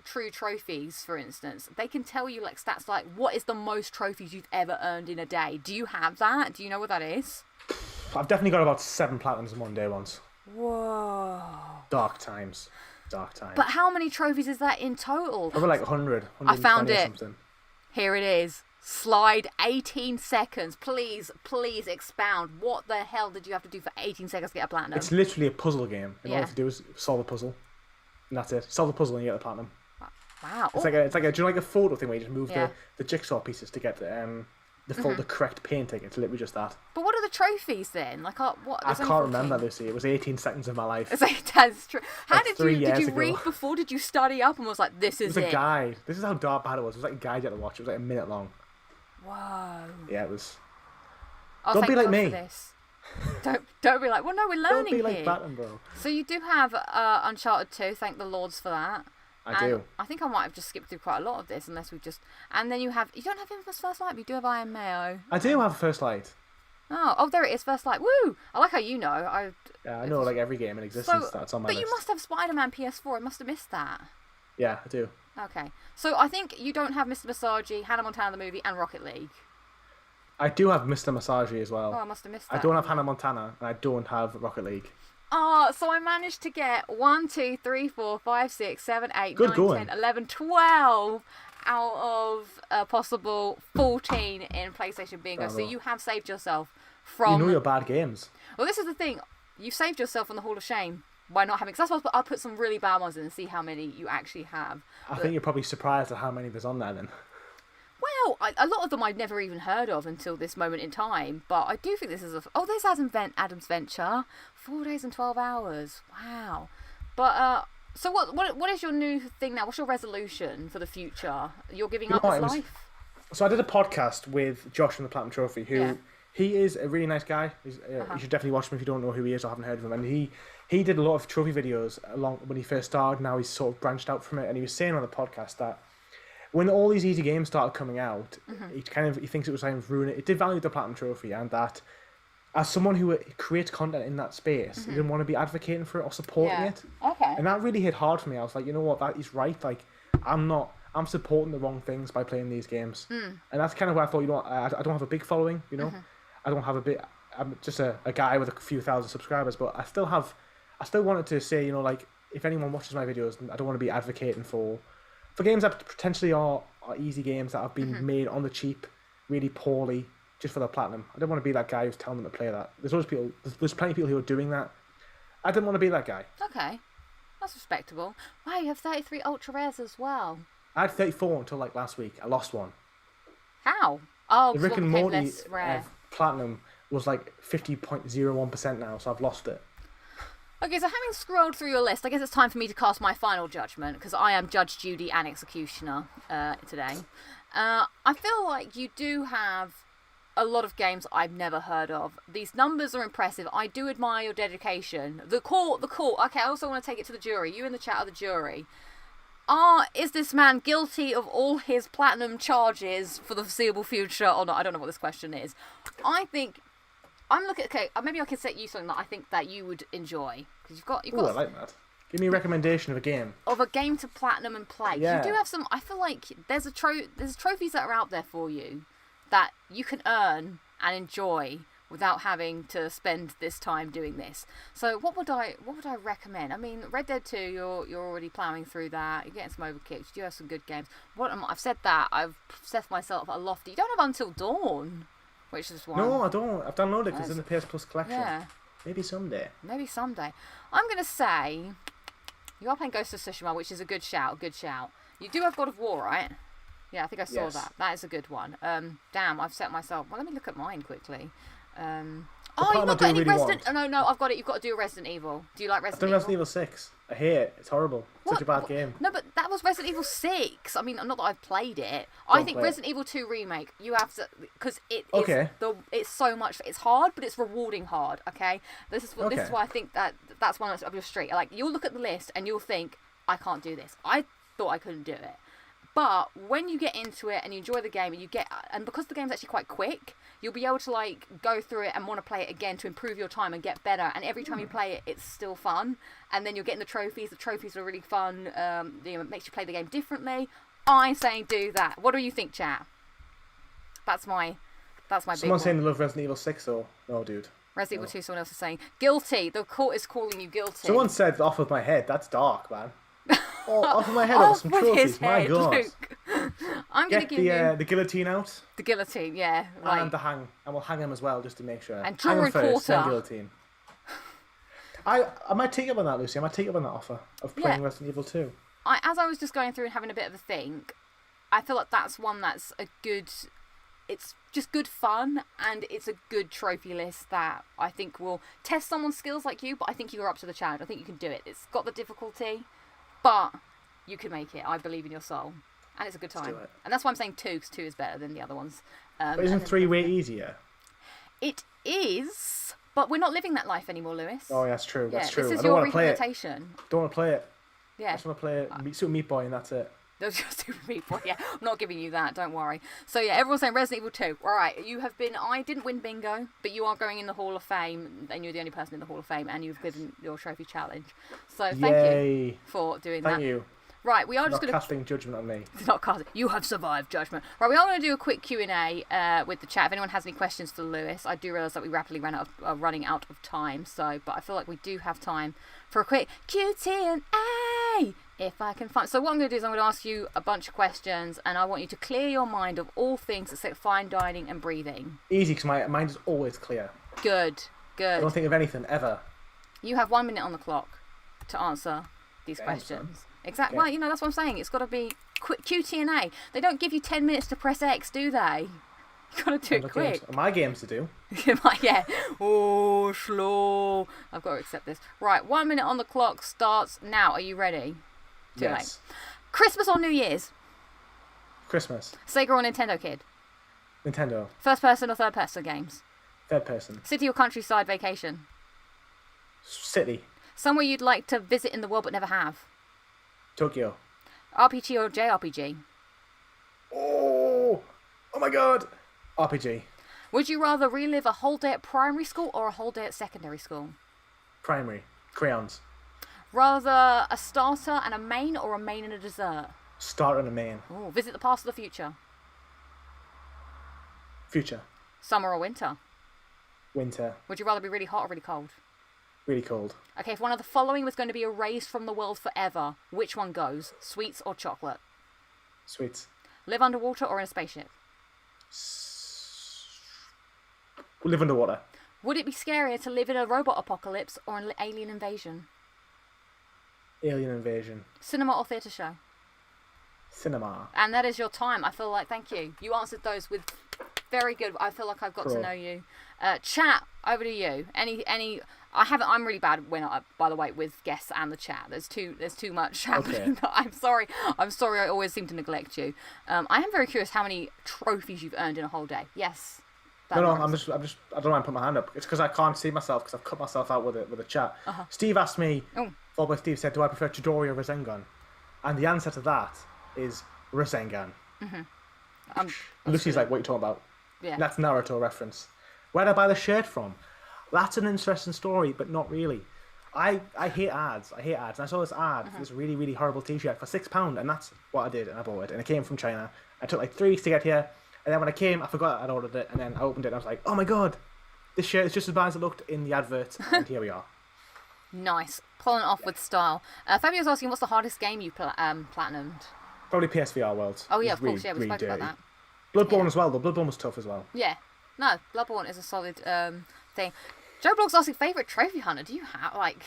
True Trophies, for instance, they can tell you, like, stats like, what is the most trophies you've ever earned in a day? Do you have that? Do you know what that is? I've definitely got about 7 platinums in one day once. Whoa. Dark times. But how many trophies is that in total? Probably like 100, I found 120 or it. something. Here it is. Slide 18 seconds. Please expound. What the hell did you have to do for 18 seconds to get a platinum? It's literally a puzzle game. And all you have to do is solve a puzzle. And that's it. Solve the puzzle and you get the platinum. Wow. It's like a do you know like a photo thing where you just move the jigsaw pieces to get the correct painting? It's literally just that. But what are the trophies then? Like, what? I can't remember, Lucy. It was 18 seconds of my life. It's like, that's true. How Like did 3 you years read ago. before? Did you study up and was like, this It is was a guide. This is how dark bad it was. It was like a guide you had to watch. It was like a minute long. Whoa. Yeah, it was. Oh, Don't thank be like God me. for this. Don't be like, well, no, we're learning Don't be like here. Batman, bro. So you do have Uncharted 2, thank the Lords for that. I do. I think I might have just skipped through quite a lot of this, unless we just... And then you don't have Infamous First Light, but you do have Iron Mayo. I do have First Light. Oh, there it is, First Light. Woo! I like how you know. Yeah, I know like every game in existence that's on my but list. you must have Spider-Man PS4, I must have missed that. Yeah, I do. Okay. So I think you don't have Mr. Massagey, Hannah Montana the movie, and Rocket League. I do have Mr. Massagey as well. Oh, I must have missed that. I don't have Hannah Montana, and I don't have Rocket League. Oh, so I managed to get 1, 2, 3, 4, 5, 6, 7, 8, Good 9, going. 10, 11, 12 out of a possible 14 in PlayStation Bingo. So Bravo. you have saved yourself You from... know your bad games. Well, this is the thing. You've saved yourself from the Hall of Shame by not having... Cause that's what I'll put some really bad ones in and see how many you actually have. I think you're probably surprised at how many there's on there then. Well, a lot of them I've never even heard of until this moment in time, but I do think this is a... Oh, there's Adam's Venture. 4 days and 12 hours. Wow. But, so what is your new thing now? What's your resolution for the future? You're giving up this life? So I did a podcast with Josh from the Platinum Trophy, who he is a really nice guy. You should definitely watch him if you don't know who he is or haven't heard of him. And he did a lot of trophy videos along when he first started. Now he's sort of branched out from it, and he was saying on the podcast that when all these easy games started coming out, he thinks it was time to ruin it. It did value the Platinum Trophy, and that as someone who creates content in that space, he didn't want to be advocating for it or supporting it. Okay. And that really hit hard for me. I was like, you know what, that is right. Like, I'm supporting the wrong things by playing these games. And that's kind of where I thought, you know what, I don't have a big following, you know. I don't have I'm just a guy with a few thousand subscribers, but I still wanted to say, you know, like, if anyone watches my videos, I don't want to be advocating for games that potentially are easy games that have been made on the cheap, really poorly, just for the platinum. I don't want to be that guy who's telling them to play that. There's plenty of people who are doing that. I didn't want to be that guy. Okay. That's respectable. Wow, you have 33 ultra rares as well. I had 34 until like last week. I lost one. How? Oh, The because Rick one and became Morty less rare. platinum was like 50.01% now, so I've lost it. Okay, so having scrolled through your list, I guess it's time for me to cast my final judgment, because I am Judge Judy and Executioner today. I feel like you do have a lot of games I've never heard of. These numbers are impressive. I do admire your dedication. The court. Okay, I also want to take it to the jury. You in the chat are the jury. Is this man guilty of all his platinum charges for the foreseeable future or not? I don't know what this question is. I'm looking. Okay, maybe I can set you something that I think that you would enjoy, because you've got. I like that. Give me a recommendation of a game. Of a game to platinum and play. Yeah. You do have some. I feel like there's trophies that are out there for you that you can earn and enjoy without having to spend this time doing this. So what would I recommend? I mean, Red Dead 2, you're already ploughing through that. You're getting some overkicks. You do have some good games. I've said that. I've set myself a lofty. You don't have Until Dawn, which is one. No, I don't. I've downloaded it because it's in the PS Plus collection. Yeah. Maybe someday. I'm going to say you are playing Ghost of Tsushima, which is a good shout. You do have God of War, right? Yeah, I think I saw that. That is a good one. Damn, I've set myself... Well, let me look at mine quickly. You've not got any Resident... Oh, no, I've got it. You've got to do a Resident Evil. Do you like Resident Evil? I've done Resident Evil 6. I hate it. It's horrible. Such a bad game. No, but that was Resident Evil 6. I mean, not that I've played it. I think Resident Evil 2 Remake, you have to... Because it's so much... It's hard, but it's rewarding hard, okay? This is why I think that's one up your street. Like, you'll look at the list and you'll think, I can't do this. I thought I couldn't do it. But when you get into it and you enjoy the game and because the game's actually quite quick, you'll be able to like go through it and want to play it again to improve your time and get better. And every time you play it, it's still fun. And then you're getting the trophies. The trophies are really fun. It makes you play the game differently. I'm saying do that. What do you think, chat? That's my big one. Someone's saying they love Resident Evil 6 or... No, dude. Resident Evil 2, someone else is saying. Guilty. The court is calling you guilty. Someone said off of my head. That's dark, man. Off of my head over some trophies. My God. Luke. I'm going to give you... the guillotine out. The guillotine, yeah. Right. And the hang. And we'll hang him as well, just to make sure. And draw hang him and first, then quarter. guillotine. I might take up on that, Lucy. I might take up on that offer of playing Resident Evil 2. As I was just going through and having a bit of a think, I feel like that's one that's a good... It's just good fun, and it's a good trophy list that I think will test someone's skills like you, but I think you're up to the challenge. I think you can do it. It's got the difficulty, but you can make it. I believe in your soul. And it's a good time. Let's do it. And that's why I'm saying 2, because 2 is better than the other ones. But isn't 3 way easier? It is, but we're not living that life anymore, Lewis. Oh, that's true. That's true. This is I don't your want to play it. rehabilitation. Don't want to play it. Yeah. I just want to play it. Super Meat Boy, and that's it. Those are Super Meat Boy. Yeah, I'm not giving you that. Don't worry. So yeah, everyone's saying Resident Evil 2. All right, you have been. I didn't win bingo, but you are going in the Hall of Fame, and you're the only person in the Hall of Fame, and you've given your trophy challenge. So thank you for doing that. Thank you. Right, we are just going to casting judgment on me. Not casting. You have survived judgment. Right, we are going to do a quick Q&A with the chat. If anyone has any questions for Lewis, I do realise that we rapidly running out of time. But I feel like we do have time for a quick Q&A If I can find... So what I'm going to do is I'm going to ask you a bunch of questions, and I want you to clear your mind of all things except fine dining and breathing. Easy, because my mind is always clear. Good. I don't think of anything, ever. You have 1 minute on the clock to answer these questions. Exactly. Yeah. Well, that's what I'm saying. It's got to be quick. QT&A. They don't give you 10 minutes to press X, do they? You got to do it quick. My games to do. Yeah. Oh, slow. I've got to accept this. Right, 1 minute on the clock starts now. Are you ready? Too late. Christmas or New Year's? Christmas. Sega or Nintendo kid? Nintendo. First person or third person games? Third person. City or countryside vacation? City. Somewhere you'd like to visit in the world but never have? Tokyo. RPG or JRPG? Oh my god. RPG. Would you rather relive a whole day at primary school or a whole day at secondary school? Primary. Crayons. Rather a starter and a main or a main and a dessert? Starter and a main. Ooh, visit the past or the future? Future. Summer or winter? Winter. Would you rather be really hot or really cold? Really cold. Okay, if one of the following was going to be erased from the world forever, which one goes? Sweets or chocolate? Sweets. Live underwater or in a spaceship? Live underwater. Would it be scarier to live in a robot apocalypse or an alien invasion? Alien invasion. Cinema or theatre show? Cinema. And that is your time. I feel like, thank you. You answered those with very good. I feel like I've got to know you. Chat, over to you. I'm really bad by the way, with guests and the chat. There's too much happening. Okay. I'm sorry. I always seem to neglect you. I am very curious how many trophies you've earned in a whole day. Yes. No, I don't mind putting my hand up. It's because I can't see myself because I've cut myself out with a chat. Steve asked me, Followed by Steve said, do I prefer Chidori or Rasengan? And the answer to that is Rasengan. Lucy's like, what are you talking about? Yeah. That's Naruto reference. Where'd I buy the shirt from? That's an interesting story, but not really. I hate ads. And I saw this ad for this really, really horrible t-shirt for £6, and that's what I did, and I bought it. And it came from China. I took like 3 weeks to get here, and then when I came, I forgot I'd ordered it, and then I opened it, and I was like, oh my god, this shirt is just as bad as it looked in the advert, and here we are. Nice. Pulling it off with style. Fabio's asking, what's the hardest game you platinumed? Probably PSVR Worlds. Oh yeah, of course, yeah, we spoke about that. Bloodborne as well, though. Bloodborne was tough as well. Yeah. No, Bloodborne is a solid thing. Joe Blogg's asking, favourite trophy hunter? Do you have, like...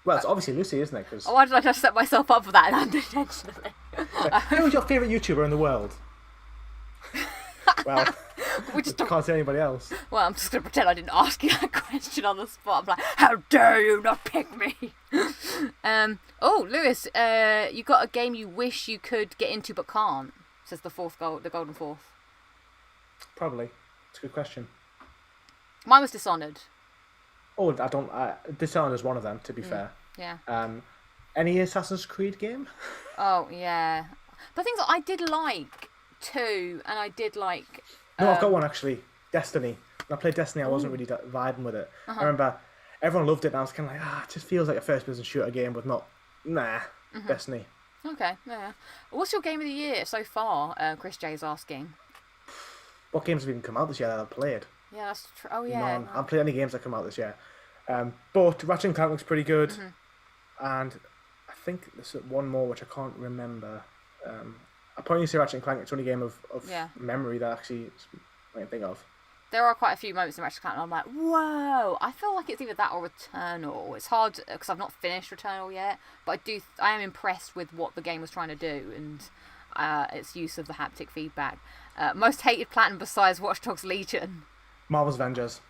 Well, it's obviously Lucy, isn't it? Why did I just set myself up for that unintentionally? Who's your favourite YouTuber in the world? Well, can't say anybody else. Well, I'm just going to pretend I didn't ask you that question on the spot. I'm like, how dare you not pick me? Lewis, you got a game you wish you could get into but can't, says the Golden Fourth. Probably. It's a good question. Mine was Dishonored. Oh, Dishonored is one of them, to be fair. Yeah. Any Assassin's Creed game? Oh, yeah. The things I did like 2, and I did like... No, I've got one, actually. Destiny. When I played Destiny, I wasn't really vibing with it. I remember everyone loved it, and I was kind of like, it just feels like a first-person shooter game, but not... Nah, Destiny. Okay, yeah. What's your game of the year so far? Chris J is asking. What games have even come out this year that I've played? Yeah, that's true. Oh, yeah. None. I haven't played any games that come out this year. But Ratchet & Clank looks pretty good. And I think there's one more which I can't remember. I probably say Ratchet & Clank. It's the only game of memory that actually I can think of. There are quite a few moments in Ratchet & Clank and I'm like, whoa! I feel like it's either that or Returnal. It's hard because I've not finished Returnal yet, but I am impressed with what the game was trying to do and its use of the haptic feedback. Most hated platinum besides Watch Dogs Legion. Marvel's Avengers.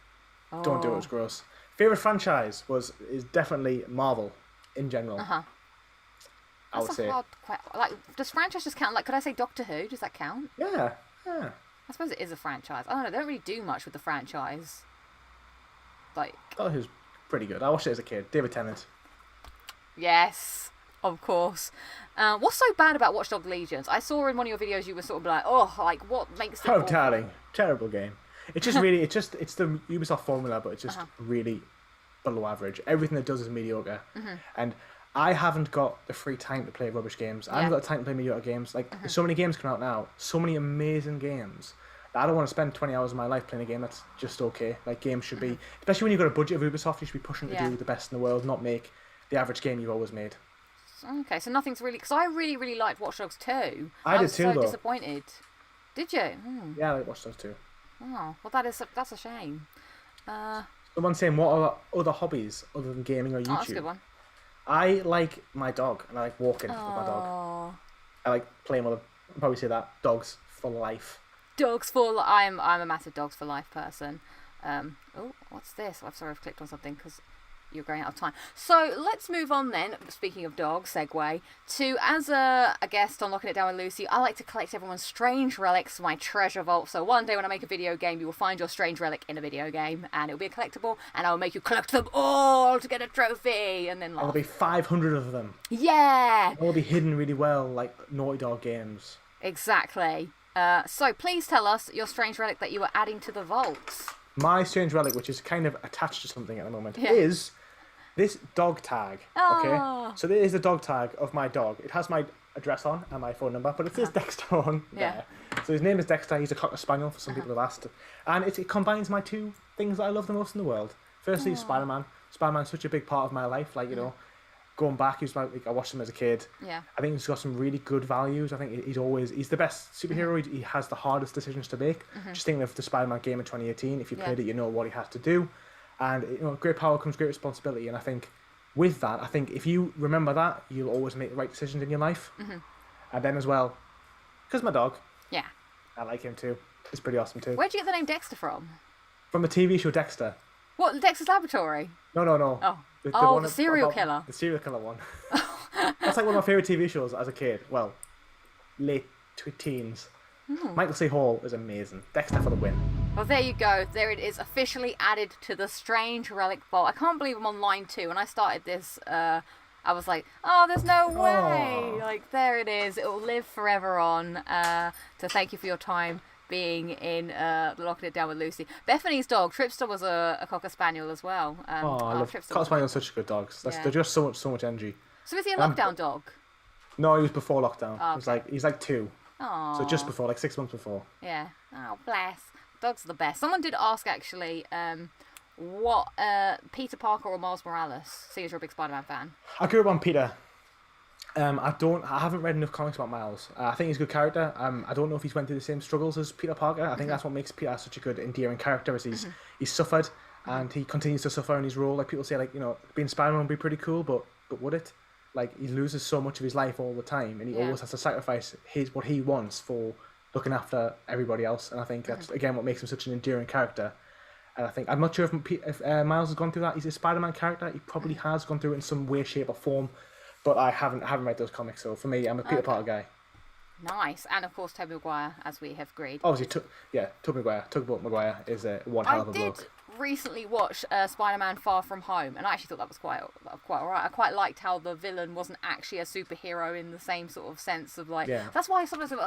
Oh. Don't do it, it's gross. Favorite franchise is definitely Marvel in general. I would say. Does franchise just count? Like, could I say Doctor Who? Does that count? Yeah. I suppose it is a franchise. I don't know. They don't really do much with the franchise. Like. Doctor Who's pretty good. I watched it as a kid. David Tennant. Yes, of course. What's so bad about Watch Dogs Legions? I saw in one of your videos you were sort of like, what makes it? Oh, darling, terrible game. It's just really, it's the Ubisoft formula, but it's just really below average. Everything it does is mediocre, and I haven't got the free time to play rubbish games. I haven't got the time to play mediocre games. Like there's so many games coming out now, so many amazing games. That I don't want to spend 20 hours of my life playing a game that's just okay. Like games should be, especially when you've got a budget of Ubisoft, you should be pushing to do the best in the world, not make the average game you've always made. Okay, so nothing's really... Because I really, really liked Watch Dogs 2. I did was too, so though. disappointed. Did you? Hmm. Yeah, I like Watch Dogs too. Oh, well, that's a shame. Someone's saying, what are other hobbies other than gaming or YouTube? Oh, that's a good one. I like my dog, and I like walking with my dog. Oh, I like playing with them. I'll probably say that. Dogs for life. dogs for I'm a massive dogs for life person. Oh, what's this? I'm sorry, I've clicked on something because you're going out of time. So let's move on then. Speaking of dogs, segue to as a guest on Locking It Down with Lucy, I like to collect everyone's strange relics for my treasure vault. So one day when I make a video game, you will find your strange relic in a video game, and it'll be a collectible, and I'll make you collect them all to get a trophy, and then There'll laugh. be 500 of them. Yeah, They'll be hidden really well, like Naughty Dog games. exactly. So please tell us your strange relic that you were adding to the vault. My strange relic, which is kind of attached to something at the moment, Yeah. is this dog tag. Okay, Oh. so this is the dog tag of my dog. It has my address on and my phone number, but it says Dexter on Yeah. there. So his name is Dexter. He's a cocker spaniel, for some people have asked, and it combines my two things that I love the most in the world. Firstly, Spider-Man. Spider-Man's such a big part of my life. Like, you know, going back, I watched him as a kid. Yeah. I think he's got some really good values. I think he's the best superhero. He has the hardest decisions to make. Just thinking of the Spider-Man game in 2018. If you played it, you know what he has to do. And, you know, great power comes great responsibility. And I think with that, if you remember that, you'll always make the right decisions in your life. And then as well, because my dog, Yeah. I like him too. He's pretty awesome too. Where'd you get the name Dexter from? From the TV show Dexter. What, Dexter's Laboratory? No. Oh. The The serial about- killer. The serial killer one. That's like one of my favourite TV shows as a kid. Well, late teens. Michael C. Hall is amazing. Dexter for the win. Well, there you go. There it is, officially added to the Strange Relic Vault. I can't believe I'm on line 2. When I started this, I was like, oh, there's no way. Aw. Like, there it is. It will live forever on. So thank you for your time being in Locking It Down with Lucy. Bethany's dog, Tripster, was a Cocker Spaniel as well. I love Tripster Cocker was- Spaniels. Such good dogs. Yeah. They're just so much energy. So is he a lockdown dog? No, he was before lockdown. Oh, He was he's like 2. Oh. So just before, like 6 months before. Yeah. Oh, bless. Dogs are the best. Someone did ask, actually, what Peter Parker or Miles Morales, seeing as you're a big Spider-Man fan. I grew up on Peter. I haven't read enough comics about Miles. I think he's a good character. I don't know if he's went through the same struggles as Peter Parker. I think that's what makes Peter such a good, endearing character. Is he's suffered and he continues to suffer in his role. Like people say, like, you know, being Spider-Man would be pretty cool, but would it? Like, he loses so much of his life all the time, and he always has to sacrifice what he wants for looking after everybody else. And I think that's again what makes him such an endearing character. And I think I'm not sure if Miles has gone through that. He's a Spider-Man character. He probably has gone through it in some way, shape, or form. But I haven't read those comics, so for me, I'm a Peter Parker guy. Nice. And, of course, Tobey Maguire, as we have agreed. Obviously, Tobey Maguire is one hell of a I did bloke. recently watch Spider-Man Far From Home, and I actually thought that was quite alright. I quite liked how the villain wasn't actually a superhero in the same sort of sense of, like... Yeah. That's why sometimes I'm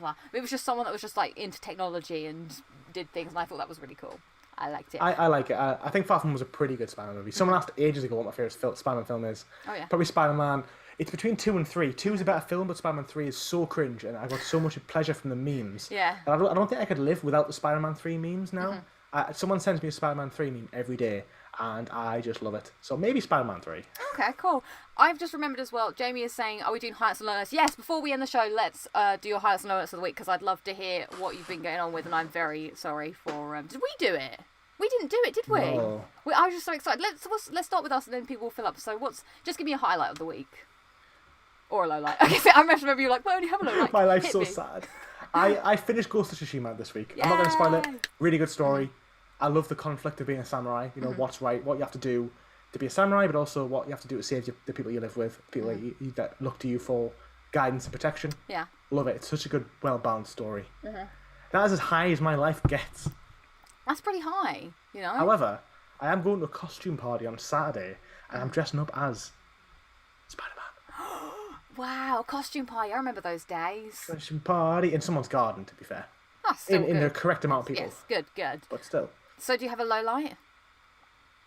like, it was just someone that was just, like, into technology and did things, and I thought that was really cool. I liked it. I like it. I think Far From Home was a pretty good Spider-Man movie. Someone asked ages ago what my favourite Spider-Man film is. Oh, yeah. Probably Spider-Man. It's between 2 and 3. 2 is a better film, but Spider-Man 3 is so cringe, and I got so much pleasure from the memes. Yeah. And I don't think I could live without the Spider-Man 3 memes now. Someone sends me a Spider-Man 3 meme every day, and I just love it. So maybe Spider-Man 3. Okay, cool. I've just remembered as well, Jamie is saying, are we doing highlights and lowlights? Yes, before we end the show, let's do your highlights and lowlights of the week, because I'd love to hear what you've been going on with, and I'm very sorry for... did we do it? We didn't do it, did we? No. I was just so excited. Let's start with us, and then people will fill up. So just give me a highlight of the week. Or a low light. Okay, so I remember you like, well, only have a low light. My life's Hit so me. sad. I finished Ghost of Tsushima this week. I'm not going to spoil it. Yay! Really good story. I love the conflict of being a samurai. You know, what's right, what you have to do to be a samurai, but also what you have to do to save the people you live with, people that look to you for guidance and protection. Yeah. Love it. It's such a good, well-balanced story. That is as high as my life gets. That's pretty high, you know? However, I am going to a costume party on Saturday, and I'm dressing up as Spider-Man. Wow, costume party. I remember those days. Costume party in someone's garden, to be fair. That's still In the good. correct amount of people. Yes, good. But still. So do you have a low light?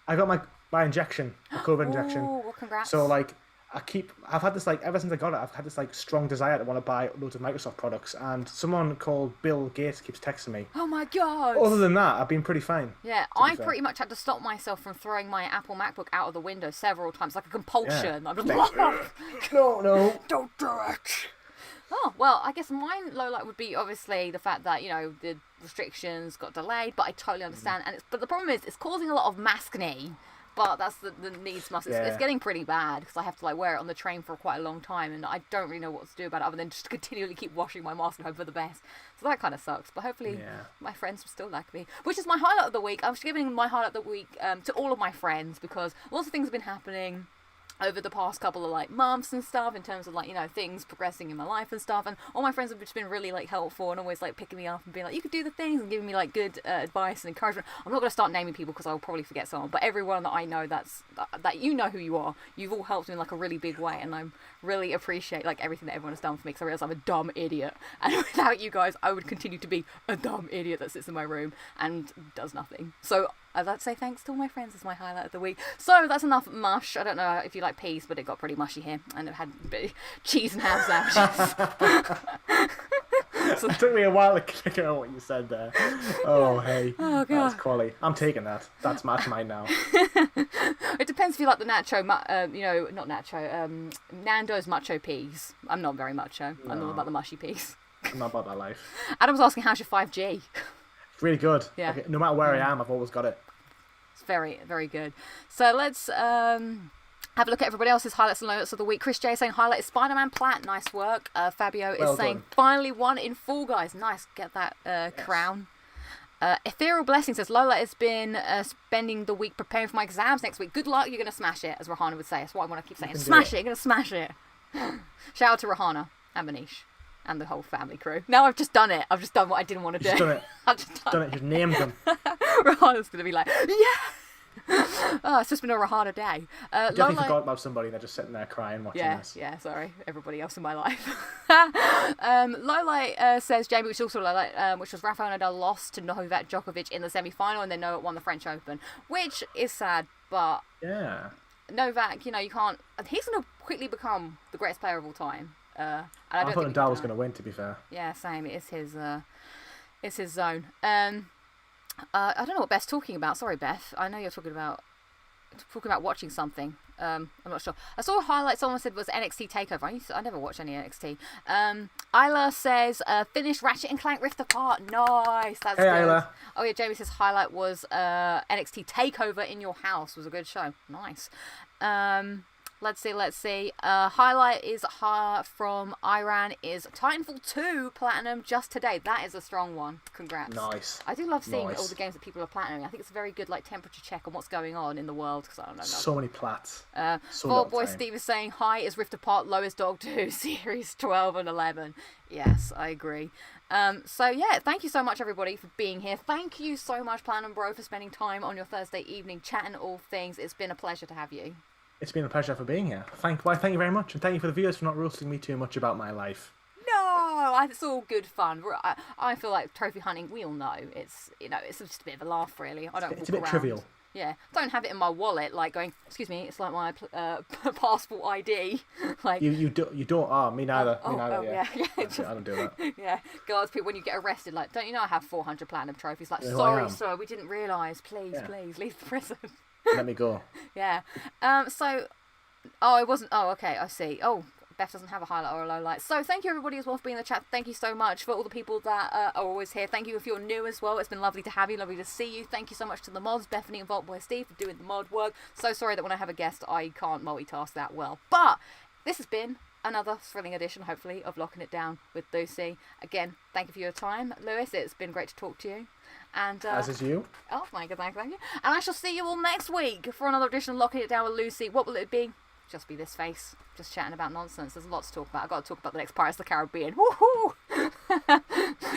I got my injection, my COVID injection. Oh, well, congrats. So, like, I've had this like ever since I got it. I've had this like strong desire to want to buy loads of Microsoft products, and someone called Bill Gates keeps texting me. Oh my god. Other than that, I've been pretty fine. Yeah, I pretty much had to stop myself from throwing my Apple MacBook out of the window several times, like a compulsion. Yeah. I'm just like, No. don't do it. Oh, well, I guess mine low light would be obviously the fact that, the restrictions got delayed, but I totally understand. But the problem is, it's causing a lot of maskne. But that's the needs must. It's getting pretty bad because I have to wear it on the train for quite a long time, and I don't really know what to do about it other than just continually keep washing my mask and hope for the best. So that kind of sucks. But hopefully my friends will still like me, which is my highlight of the week. I'm just giving my highlight of the week to all of my friends because lots of things have been happening over the past couple of months and stuff in terms of things progressing in my life and stuff, and all my friends have just been really helpful and always picking me up and being you could do the things and giving me good advice and encouragement. I'm not going to start naming people because I'll probably forget someone, but everyone that I know that you know who you are, you've all helped me in a really big way, and I really appreciate everything that everyone has done for me because I realise I'm a dumb idiot, and without you guys I would continue to be a dumb idiot that sits in my room and does nothing. So I'd like to say thanks to all my friends as my highlight of the week. So that's enough mush. I don't know if you like peas, but it got pretty mushy here. And it had a bit of cheese and ham sandwiches. It took me a while to figure out what you said there. Oh, hey. Oh, God. That's quality. I'm taking that. That's mine now. It depends if you like the nacho, not nacho, Nando's macho peas. I'm not very macho. I'm not about the mushy peas. I'm not about that life. Adam's asking, how's your 5G? It's really good. Yeah. Okay, no matter where I am, I've always got it. It's very, very good. So let's have a look at everybody else's highlights and lowlights of the week. Chris J saying highlight is Spider-Man Plat. Nice work. Fabio Well is saying done. finally won in Fall Guys. Nice. Get that crown. Ethereal Blessing says Lola has been spending the week preparing for my exams next week. Good luck. You're going to smash it, as Rahana would say. That's what I want to keep saying. Smash it. You're going to smash it. Shout out to Rahana and Manish and the whole family crew. Now I've just done it. I've just done what I didn't want to do. You've done it. I've just Done it. You've named them. Rahana's going to be like, yeah! Oh, it's just been a Rahana day. Definitely forgot about somebody. They're just sitting there crying watching this. Yeah, sorry. Everybody else in my life. Lowlight says Jamie, which is also Lowlight, which was Rafael Nadal lost to Novak Djokovic in the semi-final, and then Novak won the French Open, which is sad, but Yeah. Novak, you can't... He's going to quickly become the greatest player of all time. And I I don't thought think Nadal was going to win, to be fair. Yeah, same. It's his zone. I don't know what Beth's talking about. Sorry, Beth. I know you're talking about watching something. I'm not sure. I saw a highlight someone said was NXT Takeover. I never watched any NXT. Isla says finish Ratchet and Clank Rift Apart. Nice. That's good. Isla. Oh yeah, Jamie says highlight was NXT Takeover in Your House was a good show. Nice. Let's see. Highlight is from Iran is Titanfall 2 Platinum just today. That is a strong one. Congrats. Nice. I do love seeing Nice. all the games that people are platinuming. I think it's a very good temperature check on what's going on in the world because I don't know. So many plats. So Vault little Boy time. Steve is saying hi is Rift Apart lowest dog 2 series 12 and 11. Yes, I agree. So yeah, thank you so much everybody for being here. Thank you so much Platinum Bro for spending time on your Thursday evening chatting all things. It's been a pleasure to have you. It's been a pleasure for being here. Thank you very much, and thank you for the viewers for not roasting me too much about my life. No, it's all good fun. I feel like trophy hunting. We all know it's it's just a bit of a laugh, really. I don't. It's walk a bit around. trivial. Yeah, don't have it in my wallet like going. Excuse me, it's like my passport ID. Like You don't. Oh, me neither. Oh, me neither. yeah. I don't do that. yeah, guards people when you get arrested. Like, don't you know I have 400 platinum trophies? Like, Yeah, I sorry, am. sir, we didn't realise. Please, Yeah. please leave the prison. Let me go. Yeah. So. Oh, it wasn't. Oh, okay. I see. Oh, Beth doesn't have a highlight or a low light. So thank you everybody as well for being in the chat. Thank you so much for all the people that are always here. Thank you if you're new as well. It's been lovely to have you. Lovely to see you. Thank you so much to the mods, Bethany and Vault Boy Steve, for doing the mod work. So sorry that when I have a guest, I can't multitask that well. But this has been another thrilling edition, hopefully, of Locking It Down with Lucy. Again, thank you for your time, Lewis. It's been great to talk to you. And As is you. oh, thank you. And I shall see you all next week for another edition of Locking It Down with Lucy. What will it be? Just be this face, just chatting about nonsense. There's a lot to talk about. I've got to talk about the next Pirates of the Caribbean. Woohoo!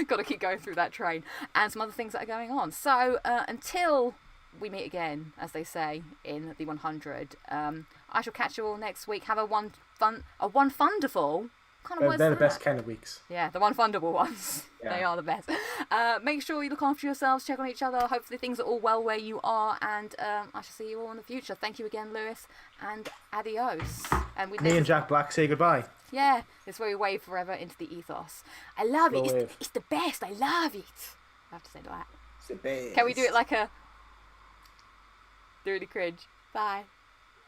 Got to keep going through that train. And some other things that are going on. So, until we meet again, as they say in the 100, I shall catch you all next week. Have a wonderful, kind of They're the best kind of weeks. Yeah, the unfundable ones. Yeah. They are the best. Make sure you look after yourselves, check on each other. Hopefully things are all well where you are, and I shall see you all in the future. Thank you again, Lewis, and adios. And Me and Jack Black say goodbye. Yeah, it's where we wave forever into the ethos. I love it. Wave. It's the best. I love it. I have to say that. It's the best. Can we do it like a... Do really cringe. Bye.